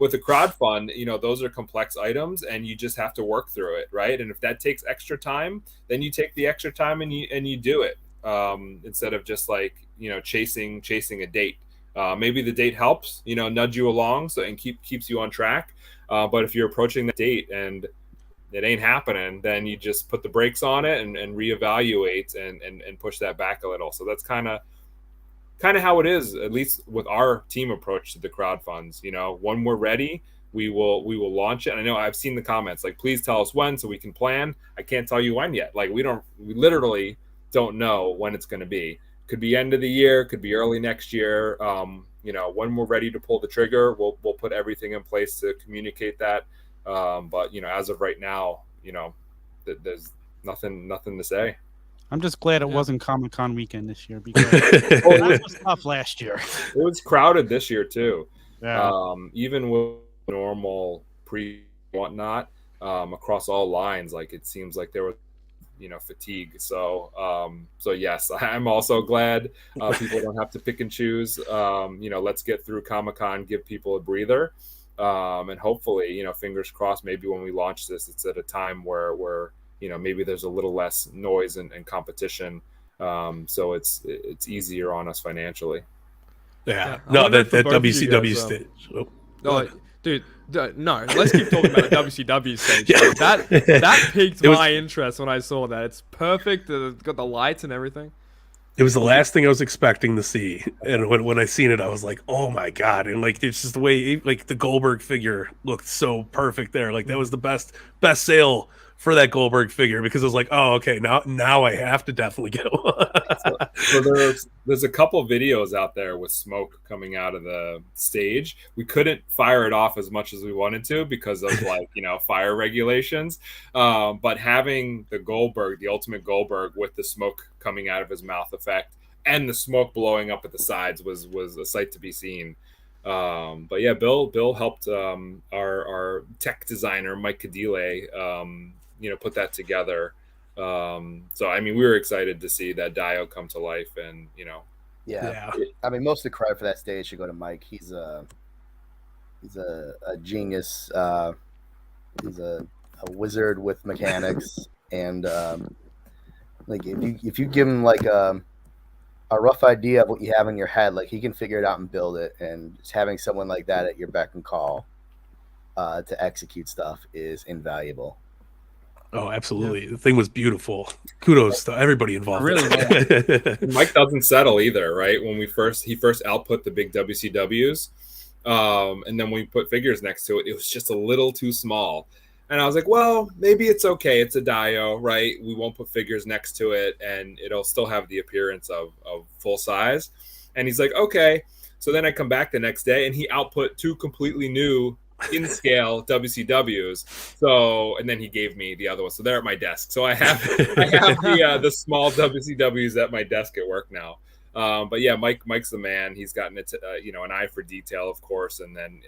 with the crowdfund, those are complex items, and you just have to work through it, right? And if that takes extra time, then you take the extra time and you do it. Instead of just like chasing a date. Maybe the date helps nudge you along and keeps you on track, but if you're approaching the date and it ain't happening, then you just put the brakes on it and reevaluate and push that back a little. So that's kind of how it is, at least with our team approach to the crowdfunds. When we're ready, we will launch it. And I know I've seen the comments like, please tell us when so we can plan. I can't tell you when yet. Like, we literally don't know when it's going to be. Could be end of the year, could be early next year. When we're ready to pull the trigger, we'll put everything in place to communicate that. But as of right now, there's nothing to say. I'm just glad it wasn't Comic-Con weekend this year, because that was tough last year. It was crowded this year too. Yeah. Even with normal whatnot, across all lines, like, it seems like there was fatigue. So yes, I'm also glad people don't have to pick and choose. Let's get through Comic-Con, give people a breather, and hopefully, fingers crossed, maybe when we launch this, it's at a time where maybe there's a little less noise and competition, so it's easier on us financially. Yeah. No, that WCW stage. Oh, dude, no. Let's keep talking about the WCW stage. Yeah. That piqued my interest when I saw that. It's perfect. It's got the lights and everything. It was the last thing I was expecting to see, and when I seen it, I was like, "Oh my god!" And like, it's just the way like the Goldberg figure looked so perfect there. Like, that was the best sale for that Goldberg figure, because it was like, oh, okay, now I have to definitely get one. So there's a couple videos out there with smoke coming out of the stage. We couldn't fire it off as much as we wanted to because of fire regulations. But having the Ultimate Goldberg with the smoke coming out of his mouth effect and the smoke blowing up at the sides was a sight to be seen. But yeah, Bill helped our tech designer Mike Cadile put that together. So I mean, we were excited to see that Dio come to life, and yeah. I mean, most of the credit for that stage should go to Mike. He's a genius. He's a wizard with mechanics, and like if you give him like a rough idea of what you have in your head, like, he can figure it out and build it. And just having someone like that at your beck and call to execute stuff is invaluable. Oh, absolutely. Yeah. The thing was beautiful. Kudos to everybody involved. Really, Mike doesn't settle either, right? When he first output the big WCWs, And then when we put figures next to it, it was just a little too small. And I was like, well, maybe it's okay. It's a Dio, right? We won't put figures next to it, and it'll still have the appearance of full size. And he's like, okay. So then I come back the next day, and he output 2 completely new in-scale WCWs. So, and then he gave me the other one. So they're at my desk. So I have the small WCWs at my desk at work now. But yeah, Mike's the man. He's gotten it, an eye for detail, of course, and then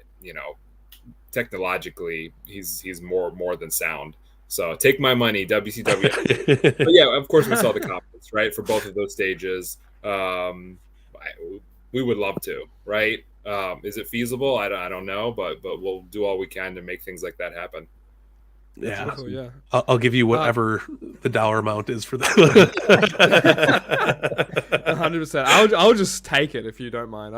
technologically, he's more than sound. So take my money, WCW. But yeah, of course, we saw the comments, right, for both of those stages. We would love to, right? Is it feasible? I don't know, but we'll do all we can to make things like that happen. Yeah, Cool, yeah. I'll give you whatever the dollar amount is for that. 100%. I'll just take it if you don't mind.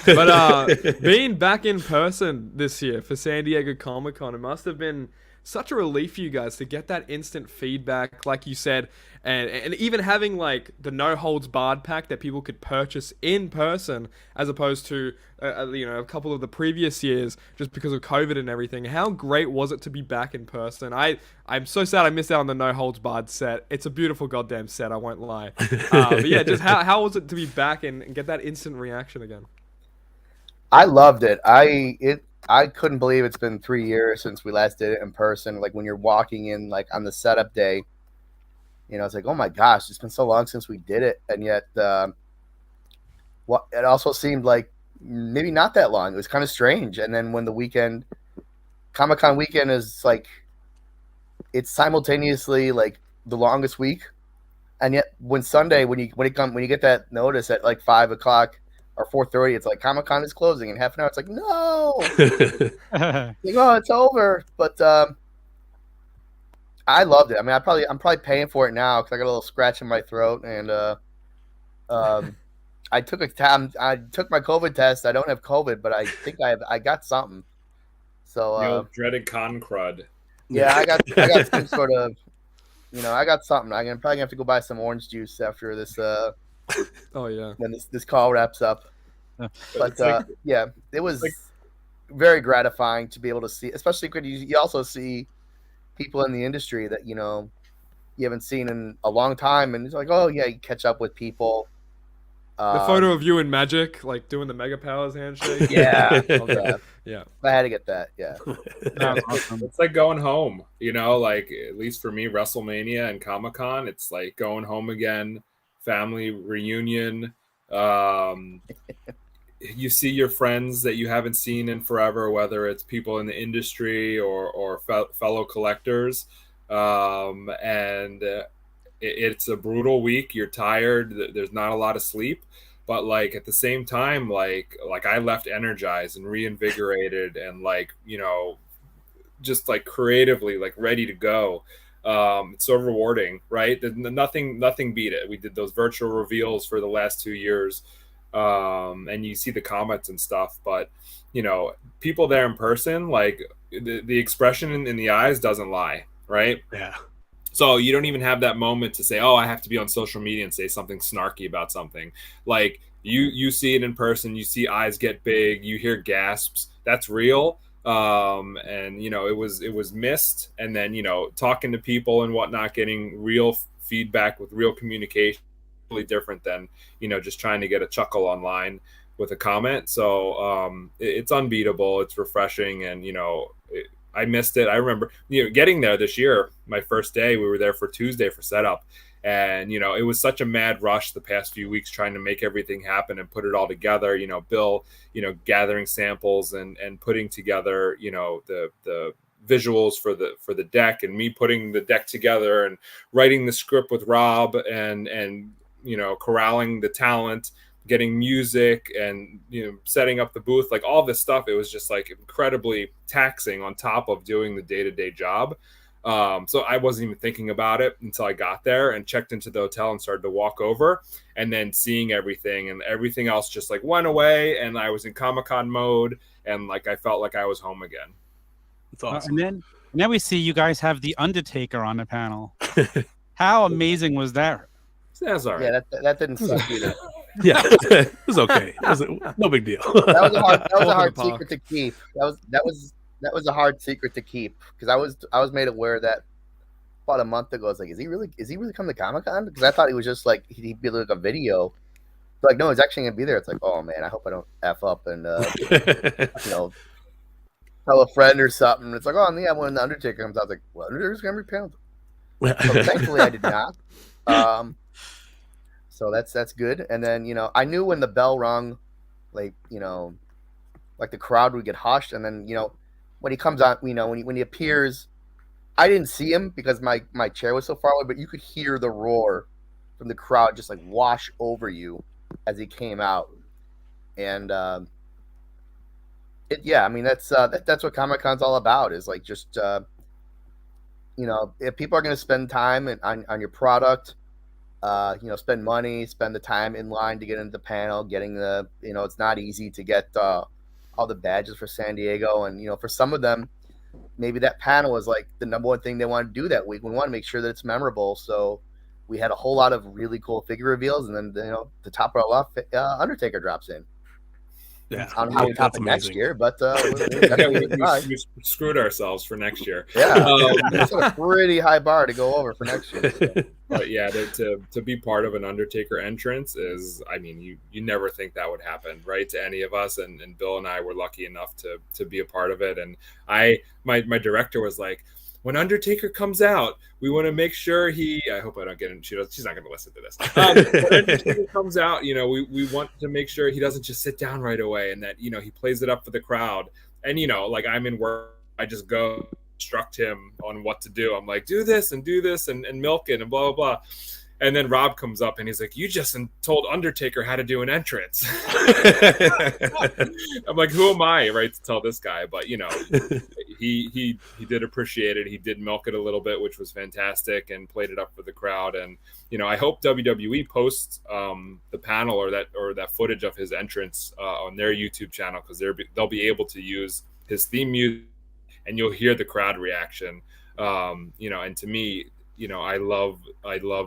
But being back in person this year for San Diego Comic-Con, it must have been such a relief for you guys to get that instant feedback, like you said, and even having like the no holds barred pack that people could purchase in person, as opposed to a couple of the previous years just because of COVID and everything. How great was it to be back in person? I'm so sad I missed out on the no holds barred set. It's a beautiful goddamn set, I won't lie. But yeah, just how was it to be back and get that instant reaction again? I loved it. I couldn't believe it's been 3 years since we last did it in person. Like when you're walking in, like on the setup day, it's like, oh my gosh, it's been so long since we did it. And yet, it also seemed like maybe not that long. It was kind of strange. And then when the weekend, Comic-Con weekend is like, it's simultaneously like the longest week. And yet when Sunday, when you get that notice at like 5 o'clock, or 4:30, it's like Comic-Con is closing in half an hour. It's like, no, it's over. But I loved it. I mean, I'm probably paying for it now because I got a little scratch in my throat, and I took my COVID test. I don't have COVID, but I think I got something. So the old dreaded con crud. Yeah, I got some sort of, I got something. I'm probably gonna have to go buy some orange juice after this. Oh yeah, when this call wraps up. But yeah, it was very gratifying to be able to see, especially when you also see people in the industry that you haven't seen in a long time, and it's like, oh yeah, you catch up with people. The photo of you and Magic, like doing the Mega Powers handshake. Yeah, yeah. I had to get that. Yeah, awesome. It's like going home. Like at least for me, WrestleMania and Comic-Con, it's like going home again. Family reunion. You see your friends that you haven't seen in forever, whether it's people in the industry or fellow collectors. And it's a brutal week. You're tired. There's not a lot of sleep, but like at the same time, like I left energized and reinvigorated and just like creatively, like ready to go. It's so rewarding, right? Nothing beat it. We did those virtual reveals for the last 2 years, and you see the comments and stuff, but people there in person, like the expression in the eyes doesn't lie, right? Yeah. So you don't even have that moment to say, oh, I have to be on social media and say something snarky about something. Like you see it in person, you see eyes get big, you hear gasps. That's real. And it was missed, and then talking to people and whatnot, getting real feedback with real communication, really different than just trying to get a chuckle online with a comment. So it's unbeatable, it's refreshing, and I missed it. I remember getting there this year, my first day. We were there for Tuesday for setup, and it was such a mad rush the past few weeks trying to make everything happen and put it all together. Bill gathering samples and putting together the visuals for the deck, and me putting the deck together and writing the script with Rob and corralling the talent, getting music, and setting up the booth, like all this stuff. It was just like incredibly taxing on top of doing the day-to-day job. So I wasn't even thinking about it until I got there and checked into the hotel and started to walk over, and then seeing everything, and everything else just like went away, and I was in Comic-Con mode, and like I felt like I was home again. It's awesome. And then we see you guys have the Undertaker on the panel. How amazing was that? That's all right. Yeah, that didn't suck either. Yeah, it was okay. It wasn't no big deal. That was a hard Walk in the park. secret to keep. That was a hard secret to keep because I was made aware that about a month ago. I was like, is he really coming to Comic-Con? Because I thought he was just like he'd be like a video. But like, no, he's actually gonna be there. It's like, oh man, I hope I don't F up and you know, tell a friend or something. It's like, oh yeah, when the Undertaker comes out, I was like, well, Undertaker's gonna be paneled. So thankfully I did not. So that's good. And then, you know, I knew when the bell rung, like, you know, like the crowd would get hushed. And then, you know, when he comes out, you know, when he appears, I didn't see him because my chair was so far away, but you could hear the roar from the crowd just like wash over you as he came out. And I mean, that's what Comic-Con's all about, is like just you know, if people are going to spend time on your product, you know, spend money, spend the time in line to get into the panel, getting the, you know, it's not easy to get all the badges for San Diego. And, you know, for some of them, maybe that panel is like the number one thing they want to do that week. We want to make sure that it's memorable. So we had a whole lot of really cool figure reveals. And then, you know, the top of our left, Undertaker drops in. Yeah, I don't know how we top it next year, but we screwed ourselves for next year. Yeah, it's a pretty high bar to go over for next year. So. But yeah, to be part of an Undertaker entrance is, I mean, you never think that would happen, right, to any of us. And Bill and I were lucky enough to be a part of it. And my director was like, when Undertaker comes out, we want to make sure I hope I don't get in. She's not going to listen to this. When Undertaker comes out, you know, we want to make sure he doesn't just sit down right away, and that, you know, he plays it up for the crowd. And, you know, like, I'm in work, I just go instruct him on what to do. I'm like, do this and milk it and blah, blah, blah. And then Rob comes up and he's like, you just told Undertaker how to do an entrance. I'm like, who am I, right, to tell this guy? But, you know, he did appreciate it. He did milk it a little bit, which was fantastic, and played it up for the crowd. And, you know, I hope WWE posts the panel or that footage of his entrance on their YouTube channel, because they'll be able to use his theme music, and you'll hear the crowd reaction. You know, and to me, you know, I love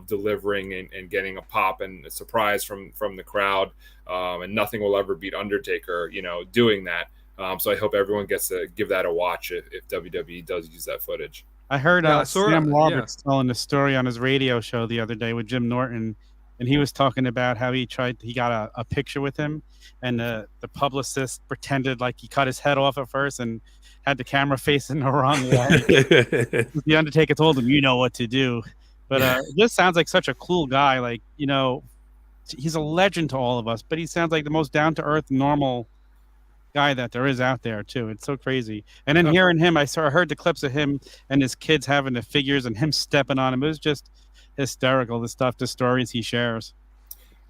delivering and getting a pop and a surprise from the crowd, and nothing will ever beat Undertaker, you know, doing that. So I hope everyone gets to give that a watch if WWE does use that footage. I heard Sam Roberts telling a story on his radio show the other day with Jim Norton, and he was talking about how he got a picture with him, and the publicist pretended like he cut his head off at first and had the camera facing the wrong way. The Undertaker told him, you know what to do. But it just sounds like such a cool guy. Like, you know, he's a legend to all of us, but he sounds like the most down-to-earth, normal guy that there is out there, too. It's so crazy. And then hearing him, I heard the clips of him and his kids having the figures and him stepping on him. It was just hysterical, the stories he shares.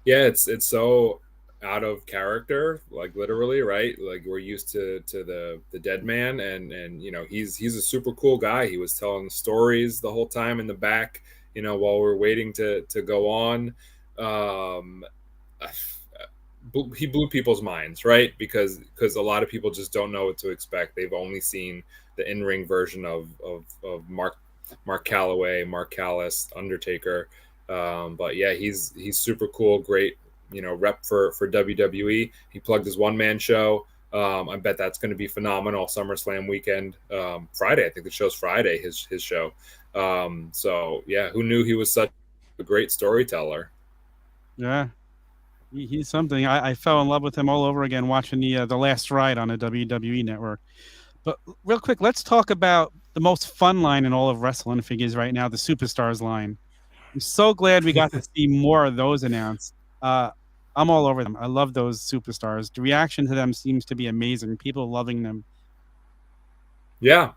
Yeah, it's so out of character, like, literally, right? Like, we're used to the dead man, and you know, he's a super cool guy. He was telling stories the whole time in the back, you know, while we're waiting to go on. He blew people's minds, right? Because a lot of people just don't know what to expect. They've only seen the in-ring version of Mark Calloway, Mark Callis, Undertaker. But yeah, he's super cool, great, you know, rep for WWE. He plugged his one-man show. I bet that's going to be phenomenal. SummerSlam weekend, Friday. I think the show's Friday, his show. So yeah, who knew he was such a great storyteller? Yeah, he's something. I fell in love with him all over again watching the Last Ride on the WWE Network. But real quick, let's talk about the most fun line in all of wrestling figures right now, the Superstars line. I'm so glad we got to see more of those announced. I'm all over them. I love those Superstars. The reaction to them seems to be amazing. People loving them. Yeah.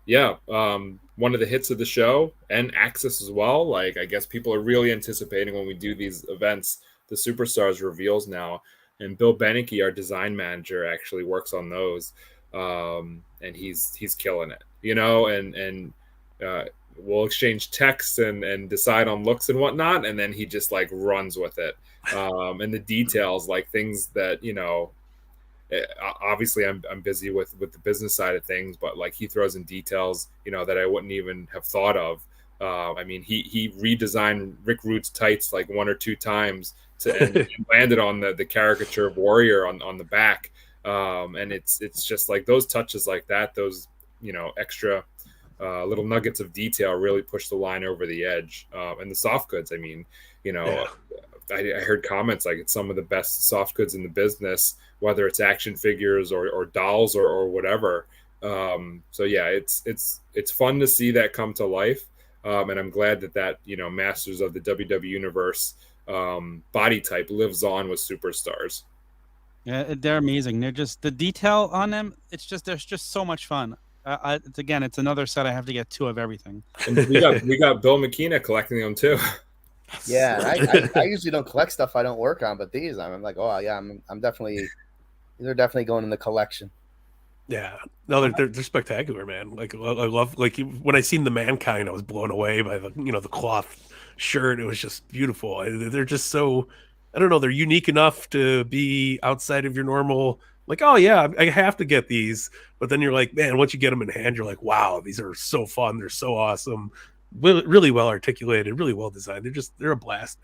One of the hits of the show, and Axis as well. Like, I guess people are really anticipating when we do these events, the Superstars reveals now. And Bill Miekina, our design manager, actually works on those. And he's killing it, you know, and we'll exchange texts and decide on looks and whatnot, and then he just like runs with it. And the details, like things that, you know, obviously I'm busy with the business side of things, but like he throws in details, you know, that I wouldn't even have thought of. I mean, he redesigned Rick Rude's tights like 1 or 2 times and landed on the caricature of Warrior on the back. And it's just like those touches like that, those extra little nuggets of detail really push the line over the edge. And the soft goods, I mean, I heard comments like it's some of the best soft goods in the business, whether it's action figures or dolls or whatever. So yeah, it's fun to see that come to life. And I'm glad that Masters of the WWE Universe body type lives on with superstars. Yeah, they're amazing. They're just the detail on them. There's just so much fun. It's another set I have to get 2 of everything. And we got Bill Miekina collecting them too. Yeah, I usually don't collect stuff I don't work on, but these I'm like, oh yeah, I'm definitely, they're definitely going in the collection. Yeah, no, they're spectacular, man. Like I love, like when I seen the Mankind, I was blown away by the cloth shirt. It was just beautiful. They're just so, I don't know, they're unique enough to be outside of your normal. Like, oh yeah, I have to get these. But then you're like, man, once you get them in hand, you're like, wow, these are so fun. They're so awesome. Really well articulated, really well designed. They're a blast.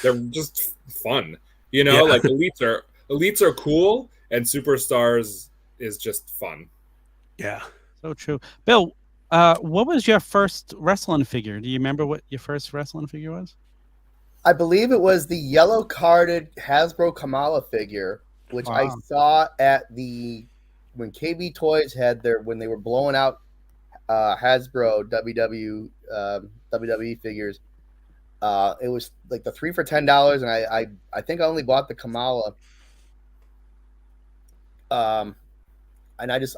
They're just fun. Like elites are cool, and superstars is just fun. Yeah. So true. Bill, what was your first wrestling figure? Do you remember what your first wrestling figure was? I believe it was the yellow carded Hasbro Kamala figure, which I saw at when KB Toys had when they were blowing out Hasbro WWE figures. It was like the 3 for $10, and I think I only bought the Kamala. And I just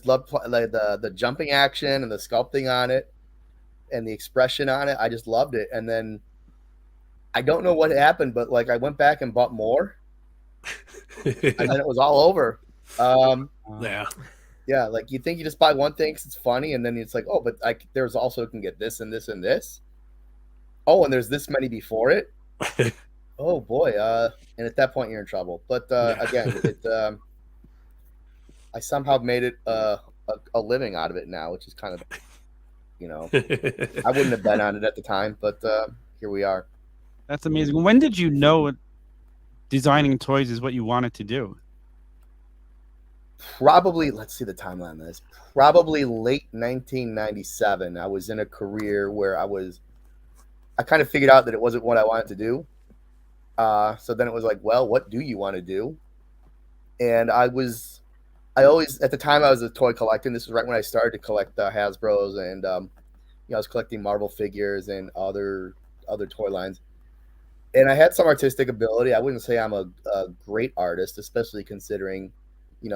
loved like the jumping action and the sculpting on it and the expression on it. I just loved it. And then I don't know what happened, but like I went back and bought more, and then it was all over. Yeah, like you think you just buy one thing because it's funny, and then it's like, oh, but there's also can get this and this and this. Oh, and there's this many before it. Oh boy, and at that point you're in trouble. But again, I somehow made it a living out of it now, which is kind of, I wouldn't have bet on it at the time, but here we are. That's amazing. When did you know designing toys is what you wanted to do? Probably, let's see the timeline on this. Probably late 1997. I was in a career where I kind of figured out that it wasn't what I wanted to do. So then it was like, well, what do you want to do? And I always, at the time I was a toy collector, and this was right when I started to collect Hasbros, and I was collecting Marvel figures and other toy lines. And I had some artistic ability. I wouldn't say I'm a great artist, especially considering,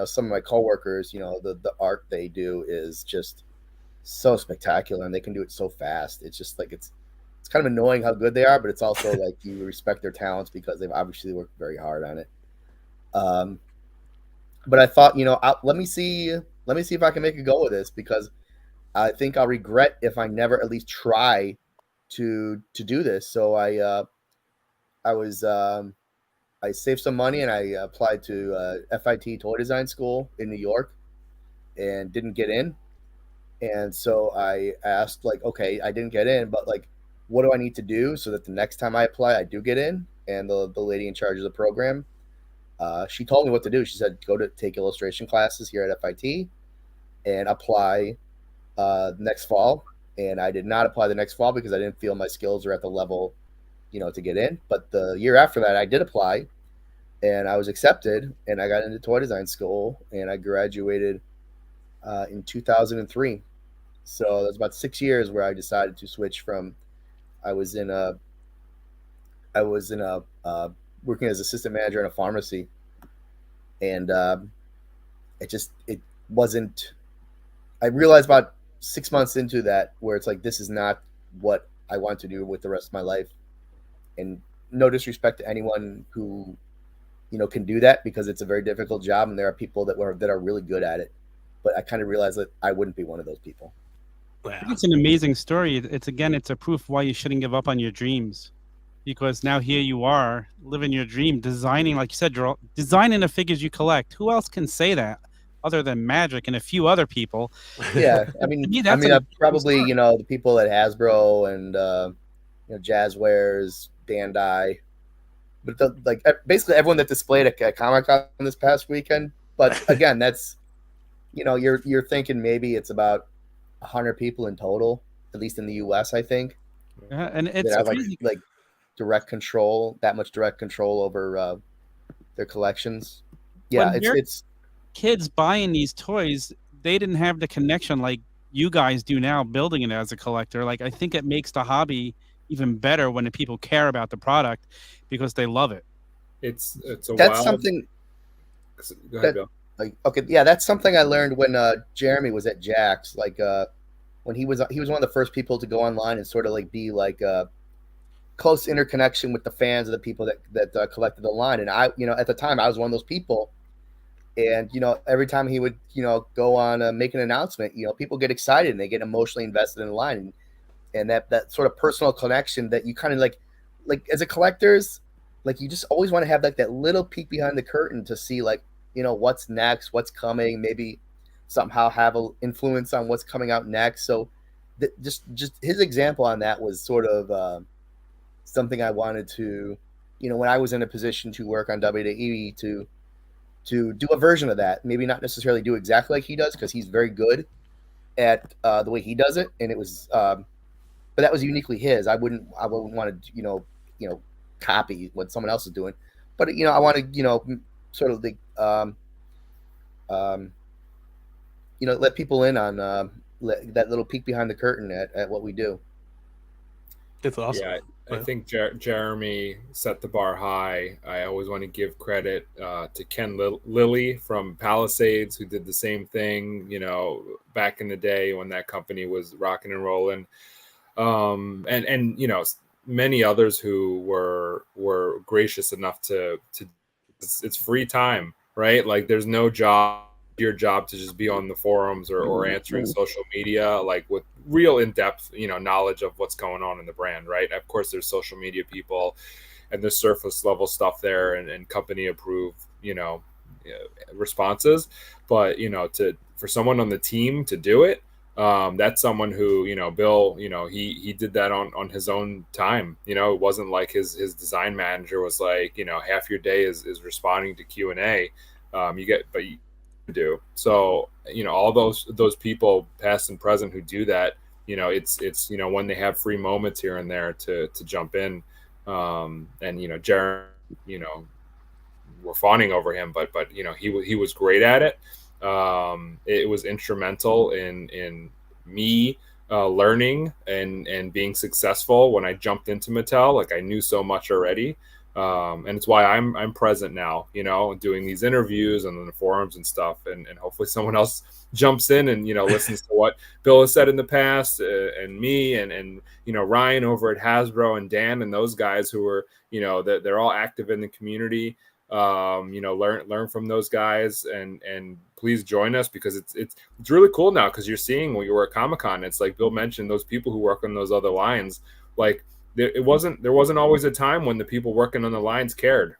some of my coworkers, the art they do is just so spectacular, and they can do it so fast. It's just like, it's kind of annoying how good they are, but it's also like you respect their talents because they've obviously worked very hard on it. But I thought, let me see if I can make a go with this, because I think I'll regret if I never at least try to do this. So I saved some money, and I applied to FIT Toy Design School in New York and didn't get in. And so I asked, like, okay, I didn't get in, but like, what do I need to do so that the next time I apply, I do get in? And the lady in charge of the program, she told me what to do. She said, go to take illustration classes here at FIT and apply next fall. And I did not apply the next fall because I didn't feel my skills were at the level, to get in. But the year after that, I did apply, and I was accepted, and I got into toy design school, and I graduated in 2003. So that's about 6 years where I decided to switch from, I was in a working as assistant manager in a pharmacy, and it wasn't. I realized about 6 months into that where it's like, this is not what I want to do with the rest of my life. And no disrespect to anyone who, can do that, because it's a very difficult job, and there are people that are really good at it. But I kind of realized that I wouldn't be one of those people. I think it's an amazing story. It's a proof why you shouldn't give up on your dreams, because now here you are living your dream, designing, like you said, designing the figures you collect. Who else can say that? other than Magic and a few other people. Yeah, I To mean, me, that's an incredible probably story. the people at Hasbro and Jazzwares, Bandai, but basically everyone that displayed at Comic Con this past weekend. But again, that's you're thinking maybe it's about 100 people in total, at least in the U.S. I think, Yeah, and that it's have crazy that much direct control over their collections. Yeah, when it's kids buying these toys, they didn't have the connection like you guys do now, building it as a collector. Like, I think it makes the hobby even better when the people care about the product because they love it. It's a that's wild. something Go ahead, that Bill. okay, yeah, that's something I learned when Jeremy was at Jack's. When he was one of the first people to go online and sort of be close interconnection with the fans of the people that collected the line. And I, at the time I was one of those people. And every time he would go on make an announcement, people get excited and they get emotionally invested in the line, and that sort of personal connection that you kind of like as a collectors, like you just always want to have that little peek behind the curtain to see what's next, what's coming, maybe somehow have an influence on what's coming out next. So just his example on that was sort of something I wanted to, when I was in a position to work on WWE, to do a version of that. Maybe not necessarily do exactly like he does, because he's very good at the way he does it, and it was, but that was uniquely his. I wouldn't want to, copy what someone else is doing, but I want to, sort of let people in on that little peek behind the curtain at what we do. It's awesome. Yeah, I think Jeremy set the bar high. I always want to give credit to Ken Lilly from Palisades, who did the same thing, back in the day when that company was rocking and rolling. And many others who were gracious enough to it's free time, right? Like, there's no your job to just be on the forums or answering social media, like with real in-depth knowledge of what's going on in the brand, right? Of course there's social media people and there's surface level stuff there, and company approved responses, but for someone on the team to do it, that's someone who Bill, he did that on his own time. It wasn't like his design manager was like, half your day is responding to Q&A. You do. So, all those people past and present who do that, it's when they have free moments here and there to jump in. And Jared, we're fawning over him, but he was great at it. It was instrumental in me learning and being successful when I jumped into Mattel. Like, I knew so much already. And it's why I'm present now, doing these interviews and the forums and stuff, and hopefully someone else jumps in and listens to what Bill has said in the past, and me and Ryan over at Hasbro, and Dan and those guys who are they're all active in the community. Learn from those guys, and please join us, because it's really cool now, because you're seeing when you were at Comic-Con, it's like Bill mentioned, those people who work on those other lines, like. There wasn't always a time when the people working on the lines cared,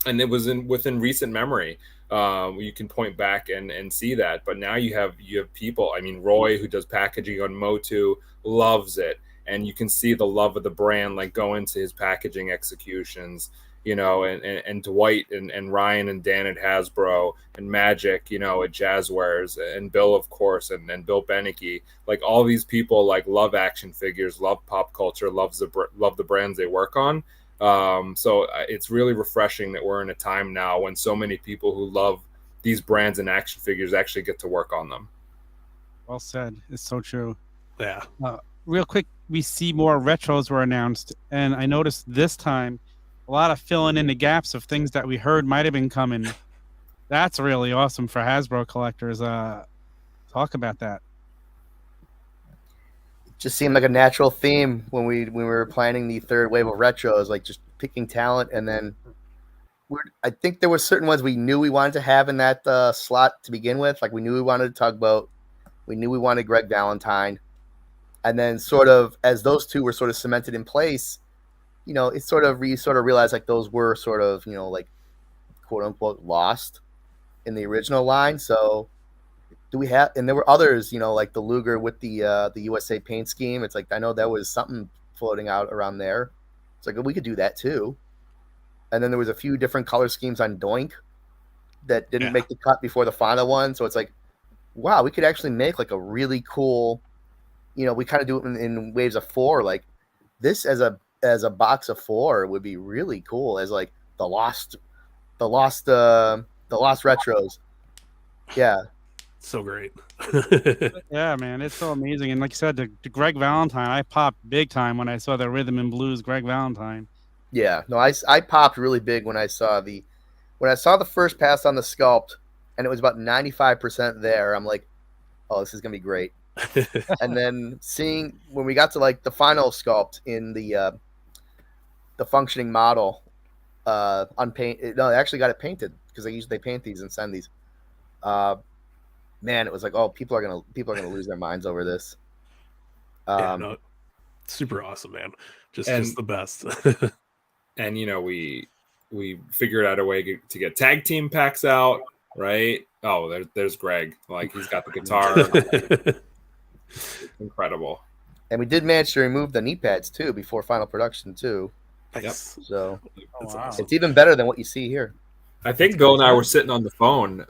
and it was within recent memory. You can point back and see that, but now you have people. I mean, Roy, who does packaging on Motu, loves it, and you can see the love of the brand like go into his packaging executions. And Dwight and Ryan and Dan at Hasbro, and Magic, at Jazzwares, and Bill, of course, and Bill Beneke. Like, all these people love action figures, love pop culture, love the brands they work on. So it's really refreshing that we're in a time now when so many people who love these brands and action figures actually get to work on them. Well said. It's so true. Yeah. Real quick, we see more retros were announced, and I noticed this time a lot of filling in the gaps of things that we heard might have been coming. That's really awesome for Hasbro collectors. Talk about that. It just seemed like a natural theme when we were planning the third wave of retros, like just picking talent, and then I think there were certain ones we knew we wanted to have in that slot to begin with. Like, we knew we wanted Tugboat, we knew we wanted Greg Valentine, and then sort of as those two were sort of cemented in place, you sort of realized like those were sort of, like, quote unquote lost. in the original line. So do we have? And there were others, like the Luger with the USA paint scheme. It's like I know there was something floating out around there. It's like we could do that too. And then there was a few different color schemes on Doink that didn't make the cut before the final one. So it's like, wow, we could actually make like a really cool. We kind of do it in waves of 4. Like this as a box of 4 would be really cool as like the lost retros. Yeah. So great. Yeah, man, it's so amazing. And like you said, the Greg Valentine, I popped big time when I saw the Rhythm and Blues Greg Valentine. Yeah. No, I popped really big when I saw the first pass on the sculpt, and it was about 95% there. I'm like, oh, this is gonna be great. And then seeing when we got to like the final sculpt in the functioning model, unpainted. No, they actually got it painted because they paint these and send these. Man, it was like, oh, people are gonna lose their minds over this. Super awesome, man. Just the best. And we figured out a way to get tag team packs out, right? Oh, there's Greg. Like he's got the guitar. Incredible. And we did manage to remove the knee pads too before final production too. Yep. So Awesome. It's even better than what you see here. I think Bill and I were sitting on the phone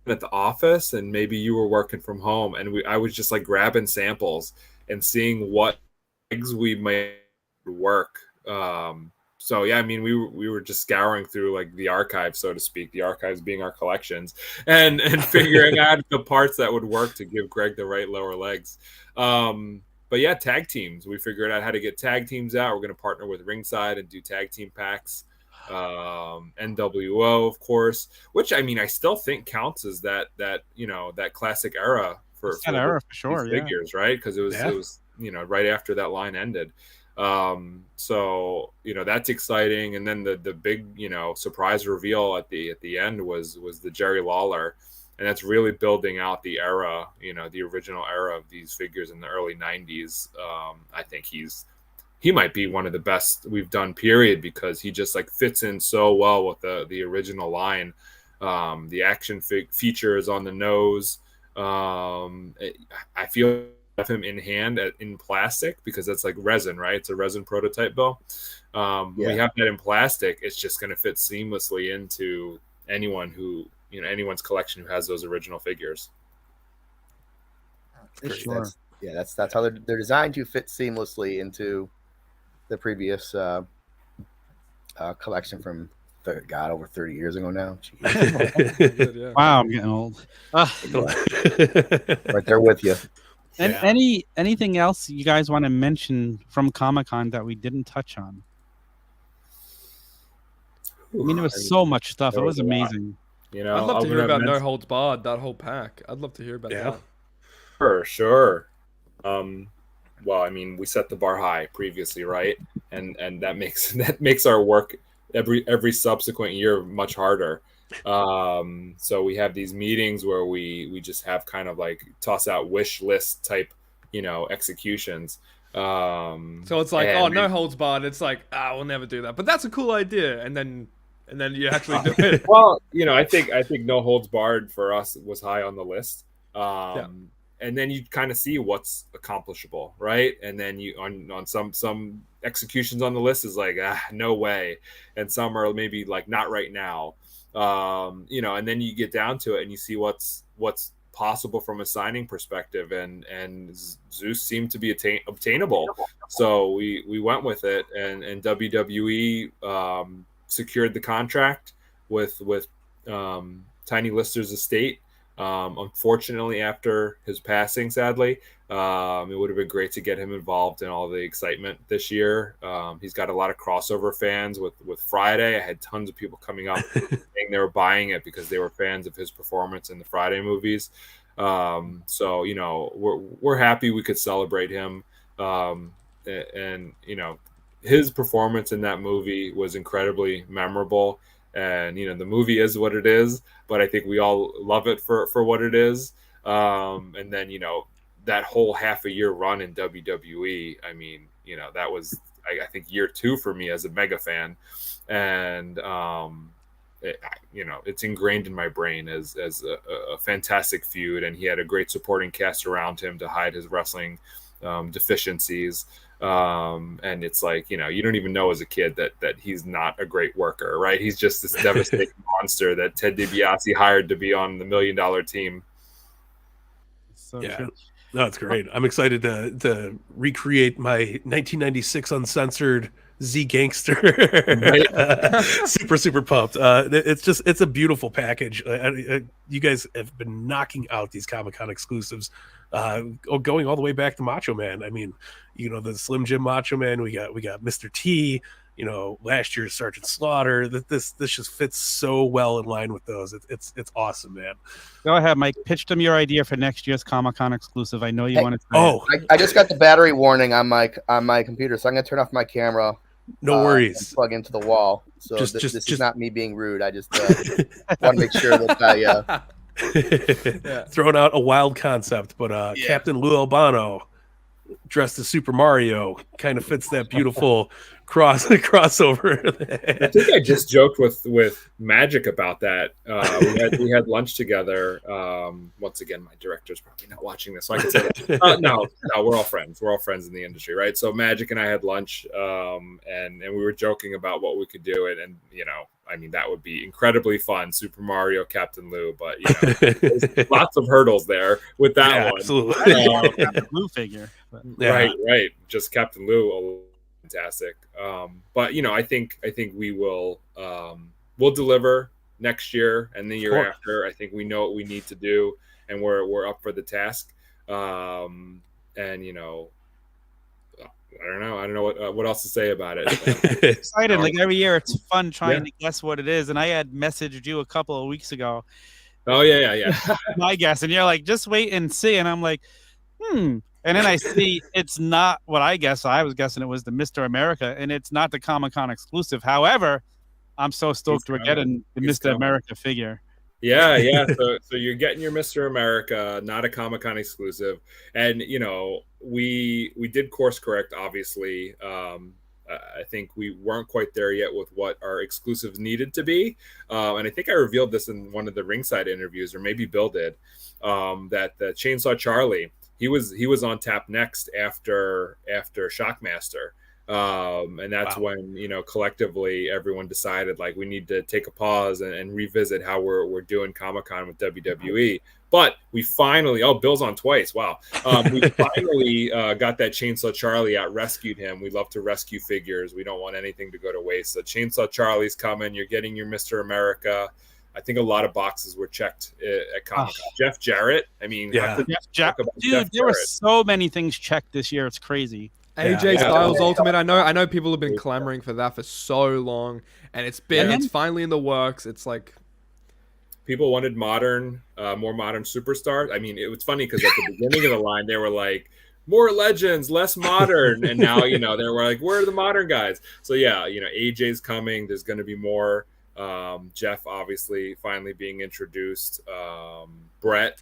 at the office, and maybe you were working from home, and I was just like grabbing samples and seeing what eggs we might work. So yeah, I mean, we were just scouring through like the archives, so to speak, the archives being our collections, and figuring out the parts that would work to give Greg the right lower legs. But yeah, tag teams. We figured out how to get tag teams out. We're going to partner with Ringside and do tag team packs. NWO, of course, which I mean, I still think counts as that classic era for sure, figures, right? Because it was right after that line ended. So that's exciting. And then the big surprise reveal at the end was the Jerry Lawler, and that's really building out the era, the original era of these figures in the early 90s. I think he might be one of the best we've done, period, because he just like fits in so well with the original line. The action features on the nose. I feel have him in hand in plastic because that's like resin, right? It's a resin prototype, Bill. We have that in plastic. It's just going to fit seamlessly into anyone's collection who has those original figures. Sure. That's how they're designed to fit seamlessly into the previous collection from over 30 years ago now. Wow, I'm getting old. Right there with you. And anything else you guys want to mention from Comic-Con that we didn't touch on? I mean, there was so much stuff. It was amazing. I'd love to hear about No Holds Barred, that whole pack. I'd love to hear about that. For sure. Well, I mean, we set the bar high previously, right? And that makes our work every subsequent year much harder. So we have these meetings where we just have kind of like toss out wish list type, executions. So it's like, No Holds Barred. It's like, we'll never do that. But that's a cool idea. And then you actually do it. Well, I think No Holds Barred for us was high on the list. And then you kind of see what's accomplishable, right? And then you on some executions on the list is like, no way, and some are maybe like not right now, and then you get down to it and you see what's possible from a signing perspective, and Zeus seemed to be obtainable, so we went with it, and WWE secured the contract with Tiny Lister's estate. Unfortunately, after his passing, sadly, it would have been great to get him involved in all the excitement this year. He's got a lot of crossover fans with Friday. I had tons of people coming up saying they were buying it because they were fans of his performance in the Friday movies. So we're happy we could celebrate him. And his performance in that movie was incredibly memorable. And the movie is what it is, but I think we all love it for what it is. And then that whole half a year run in WWE, I mean, that was I think year 2 for me as a mega fan, and it's ingrained in my brain as a fantastic feud, and he had a great supporting cast around him to hide his wrestling deficiencies. And it's like, you don't even know as a kid that he's not a great worker, right? He's just this devastating monster that Ted DiBiase hired to be on the $1 Million team. So Yeah. true. No, it's great. I'm excited to recreate my 1996 uncensored Z Gangster. super pumped. It's a beautiful package. You guys have been knocking out these Comic-Con exclusives, going all the way back to Macho Man. I mean, the Slim Jim Macho Man. We got Mr. T. Last year's Sergeant Slaughter. This just fits so well in line with those. It's awesome, man. Go ahead, Mike. Pitch them your idea for next year's Comic-Con exclusive. I know you want to say it. I just got the battery warning on my computer, so I'm gonna turn off my camera. No worries. And plug into the wall. So this is not me being rude. I just want to make sure that I throwing out a wild concept, but Captain Lou Albano dressed as Super Mario kind of fits that beautiful crossover. I think I just joked with Magic about that. We had lunch together. Once again, my director's probably not watching this, so I can say that. No, we're all friends. We're all friends in the industry, right? So Magic and I had lunch, and we were joking about what we could do, and I mean, that would be incredibly fun. Super Mario, Captain Lou, but there's lots of hurdles there with that one. Absolutely. Captain Lou figure. But. Right. Just Captain Lou, fantastic. But I think we will we'll deliver next year and the year after. I think we know what we need to do, and we're up for the task. And I don't know what else to say about it. Excited, like every year, it's fun trying to guess what it is. And I had messaged you a couple of weeks ago. Oh yeah. My guess, and you're like, just wait and see. And I'm like, And then I see it's not what I guess. I was guessing it was the Mr. America, and it's not the Comic-Con exclusive. However, I'm so stoked we're getting the Mr. America figure. Yeah. So you're getting your Mr. America, not a Comic-Con exclusive. And we did course correct, obviously. I think we weren't quite there yet with what our exclusives needed to be. And I think I revealed this in one of the ringside interviews, or maybe Bill did, that the Chainsaw Charlie, he was on tap next after Shockmaster. And that's when, collectively everyone decided, like, we need to take a pause and revisit how we're doing Comic-Con with WWE. But we finally, Bill's on twice. Wow. We finally got that Chainsaw Charlie out, rescued him. We love to rescue figures. We don't want anything to go to waste. So Chainsaw Charlie's coming. You're getting your Mr. America. I think a lot of boxes were checked at Comic-Con. Jeff Jarrett. I mean, dude, there were so many things checked this year. It's crazy. AJ Styles Ultimate. I know people have been clamoring for that for so long, and it's finally in the works. It's like people wanted more modern superstars. I mean, it was funny because at the beginning of the line they were like, more legends, less modern, and now they were like, where are the modern guys? So AJ's coming. There's going to be more. Jeff obviously finally being introduced. Brett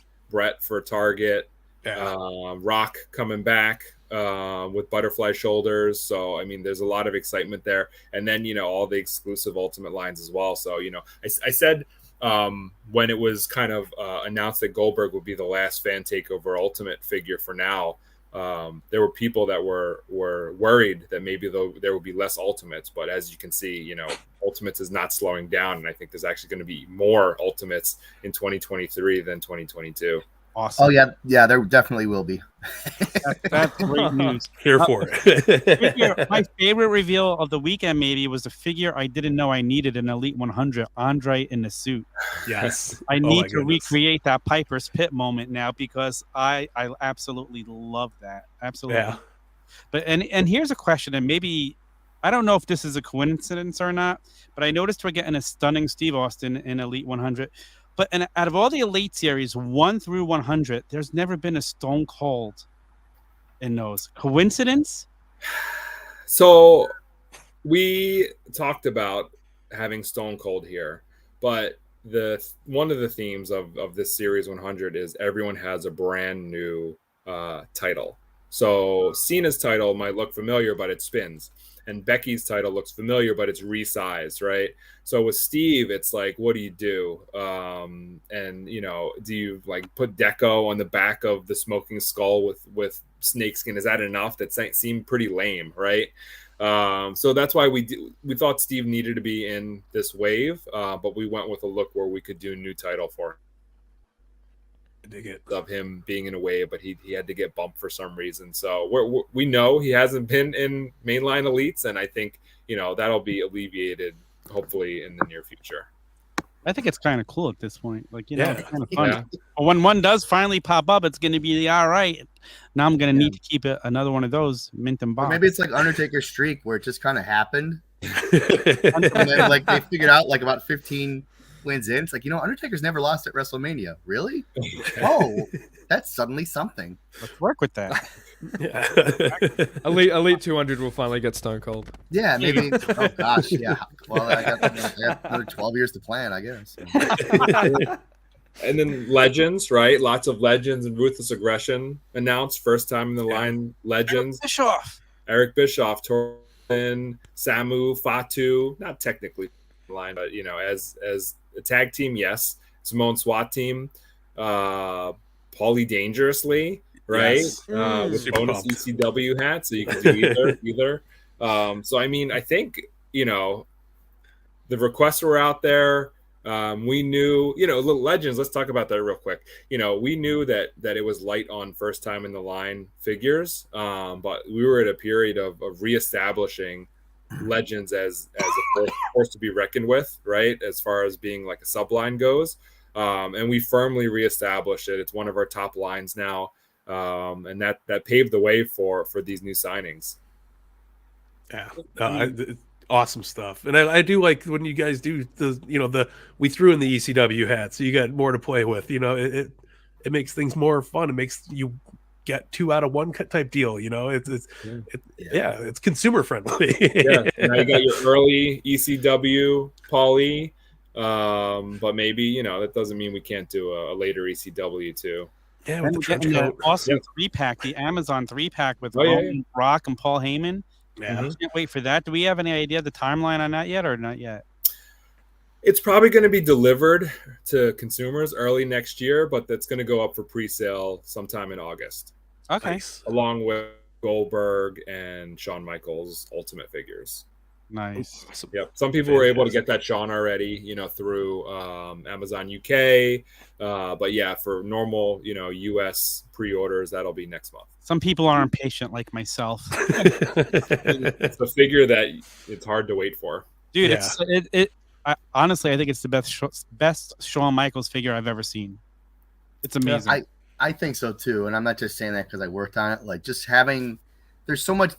for Target. Rock coming back with butterfly shoulders. So I mean, there's a lot of excitement there, and then all the exclusive Ultimate lines as well. So I said when it was kind of announced that Goldberg would be the last fan takeover Ultimate figure for now, there were people that were worried that maybe there would be less Ultimates, but as you can see, Ultimates is not slowing down, and I think there's actually going to be more Ultimates in 2023 than 2022. Awesome. Oh yeah, there definitely will be. That's great news. Here for it. My favorite reveal of the weekend maybe was the figure I didn't know I needed in Elite 100, Andre in the suit. Yes. I need to recreate that Piper's Pit moment now because I absolutely love that. Absolutely. Yeah. But and here's a question, and maybe I don't know if this is a coincidence or not, but I noticed we're getting a stunning Steve Austin in Elite 100. But out of all the Elite series, 1 through 100, there's never been a Stone Cold in those. Coincidence? So we talked about having Stone Cold here, but one of the themes of this series 100 is everyone has a brand new title. So Cena's title might look familiar, but it spins. and Becky's title looks familiar, but it's resized, right? So with Steve, it's like, what do you do? And do you like put deco on the back of the smoking skull with snakeskin? Is that enough? That seemed pretty lame, right? So that's why we thought Steve needed to be in this wave, but we went with a look where we could do a new title for him. I dig it. Of him being in a wave, but he had to get bumped for some reason. So we know he hasn't been in mainline elites, and I think that'll be alleviated hopefully in the near future. I think it's kind of cool at this point. Like, it's kind of fun. Yeah. But when one does finally pop up, it's going to be all right. Now I'm going to need to keep another one of those mint and box. Or maybe it's like Undertaker's streak where it just kind of happened. And then, like, they figured out like about 15 wins in. It's like, Undertaker's never lost at WrestleMania. Really? Oh, that's suddenly something. Let's work with that. Elite 200 will finally get Stone Cold. Yeah, maybe. Oh gosh, yeah. Well, I got another 12 years to plan, I guess. And then Legends, right? Lots of Legends and Ruthless Aggression announced. First time in the line, Legends. Eric Bischoff, Torben, Samu, Fatu. Not technically in line, but as a tag team, yes. Simone SWAT team. Paulie Dangerously, right? Yes. With bonus ECW hat, so you can do either. So I mean, I think the requests were out there. We knew, little Legends. Let's talk about that real quick. We knew that it was light on first time in the line figures, but we were at a period of reestablishing Legends as a force to be reckoned with, right? As far as being like a subline goes. And we firmly reestablished it. It's one of our top lines now. And that paved the way for these new signings. Yeah. Awesome stuff. And I do like when you guys do we threw in the ECW hat, so you got more to play with. It makes things more fun. It makes you get 2 out of 1 type deal. It's consumer friendly. Yeah. Now you got your early ECW Paulie. But maybe that doesn't mean we can't do a later ECW too. Yeah, with the trench And coat. awesome 3-pack, the Amazon 3-pack with Roman, Rock, and Paul Heyman. Yeah. I can't wait for that. Do we have any idea of the timeline on that yet, or not yet? It's probably going to be delivered to consumers early next year, but that's going to go up for pre-sale sometime in August. Okay. Nice. Along with Goldberg and Shawn Michaels Ultimate figures. Nice. Awesome. Yep. Some people were able to get that Shawn already, through Amazon UK. But yeah, for normal, US pre-orders, that'll be next month. Some people are impatient, like myself. It's a figure that it's hard to wait for. Dude, Yeah. Honestly, I think it's the best Shawn Michaels figure I've ever seen. It's amazing. I think so too, and I'm not just saying that because I worked on it. Like, just having, there's so much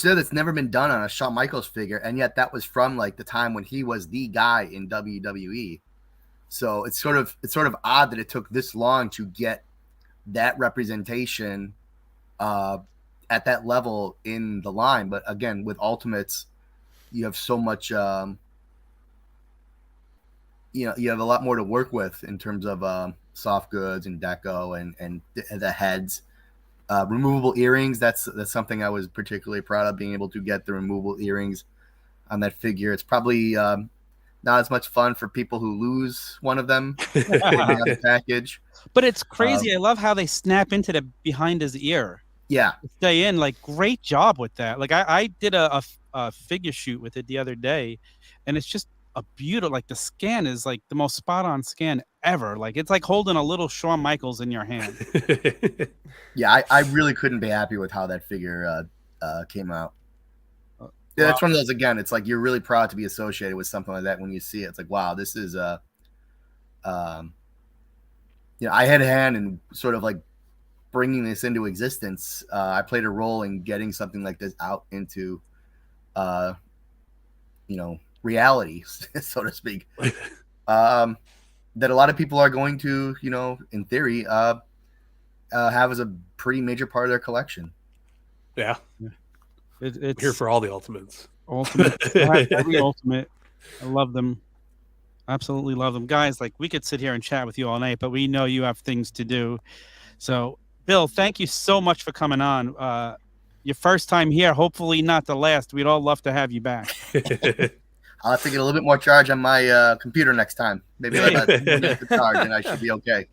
there that's never been done on a Shawn Michaels figure, and yet that was from like the time when he was the guy in WWE. So it's sort of odd that it took this long to get that representation at that level in the line. But again, with Ultimates, you have so much. You have a lot more to work with in terms of soft goods and deco and the heads. Removable earrings, that's something I was particularly proud of, being able to get the removable earrings on that figure. It's probably not as much fun for people who lose one of them in the package. But it's crazy. I love how they snap into the behind his ear. Yeah. Stay in. Like, great job with that. Like, I did a figure shoot with it the other day, and it's just a beautiful, like, the scan is like the most spot on scan ever. Like, it's like holding a little Shawn Michaels in your hand. Yeah, I really couldn't be happy with how that figure came out. Yeah, that's one of those, again, it's like you're really proud to be associated with something like that when you see it. It's like, wow, this is I had a hand in sort of like bringing this into existence. I played a role in getting something like this out into reality, so to speak. That a lot of people are going to, in theory, have as a pretty major part of their collection. Yeah. It's here for all the Ultimates. Every Ultimate. I love them. Absolutely love them. Guys, like, we could sit here and chat with you all night, but we know you have things to do. So, Bill, thank you so much for coming on. your first time here. Hopefully not the last. We'd all love to have you back. I'll have to get a little bit more charge on my computer next time. Maybe like a minute to charge, and I should be okay.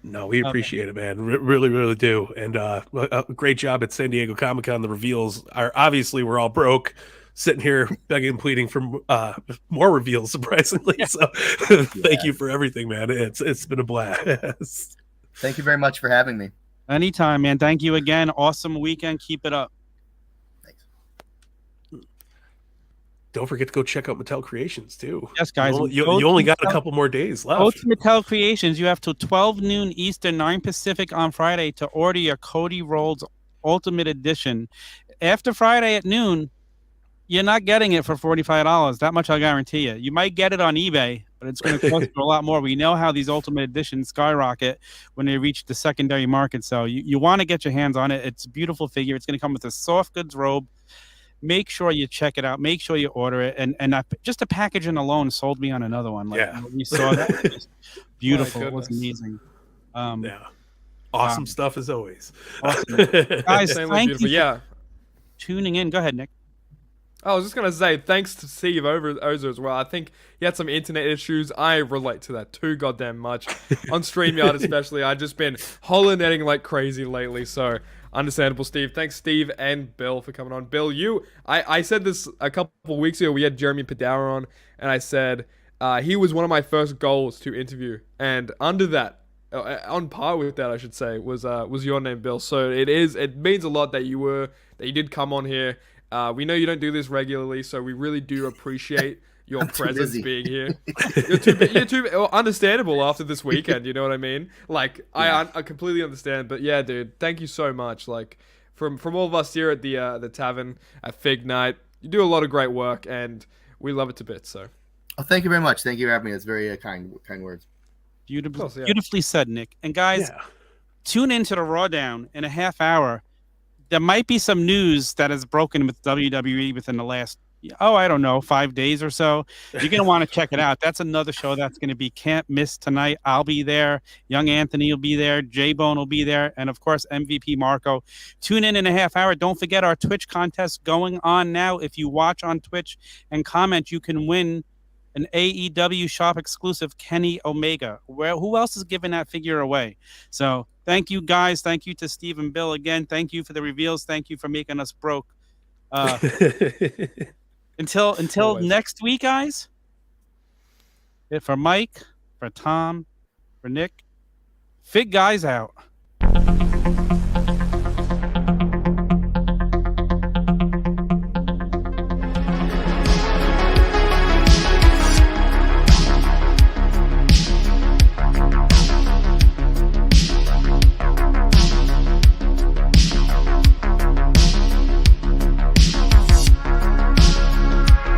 No, we appreciate it, man. Really, really do. And a great job at San Diego Comic-Con. The reveals are obviously we're all broke, sitting here begging and pleading for more reveals, surprisingly. So thank you for everything, man. It's been a blast. Thank you very much for having me. Anytime, man. Thank you again. Awesome weekend. Keep it up. Don't forget to go check out Mattel Creations too. Yes, guys. You only got a couple more days left. Go to Mattel Creations. You have till 12 noon Eastern, 9 Pacific on Friday to order your Cody Rhodes Ultimate Edition. After Friday at noon, you're not getting it for $45. That much I'll guarantee you. You might get it on eBay, but it's going to cost you a lot more. We know how these Ultimate Editions skyrocket when they reach the secondary market. So you want to get your hands on it. It's a beautiful figure. It's going to come with a soft goods robe. Make sure you check it out. Make sure you order it. And just the packaging alone sold me on another one. Like, yeah. You saw that. It was beautiful. It was amazing. Yeah. Awesome stuff as always. Awesome. Guys, thank you for tuning in. Go ahead, Nick. I was just going to say, thanks to Steve Ozer as well. I think he had some internet issues. I relate to that too goddamn much. On StreamYard especially, I've just been holonetting like crazy lately, so understandable, Steve. Thanks, Steve and Bill, for coming on. Bill, I said this a couple weeks ago. We had Jeremy Padawer on, and I said he was one of my first goals to interview. And under that, on par with that, I should say, was your name, Bill. So it means a lot that you did come on here. We know you don't do this regularly, so we really do appreciate your presence being here. You're too understandable after this weekend. You know what I mean? Like, yeah. I completely understand. But yeah, dude, thank you so much. Like, from all of us here at the Tavern at Fig Night, you do a lot of great work, and we love it to bits. So, thank you very much. Thank you for having me. It's very kind words. Beautifully said, Nick. And guys, tune into the Raw Down in a half hour. There might be some news that has broken with WWE within the last, 5 days or so. You're going to want to check it out. That's another show that's going to be can't miss tonight. I'll be there. Young Anthony will be there. J-Bone will be there. And, of course, MVP Marco. Tune in a half hour. Don't forget our Twitch contest going on now. If you watch on Twitch and comment, you can win an AEW shop exclusive Kenny Omega. Who else is giving that figure away? So thank you, guys. Thank you to Steve and Bill again. Thank you for the reveals. Thank you for making us broke. Until next week, guys. For Mike, for Tom, for Nick, Fig Guys out.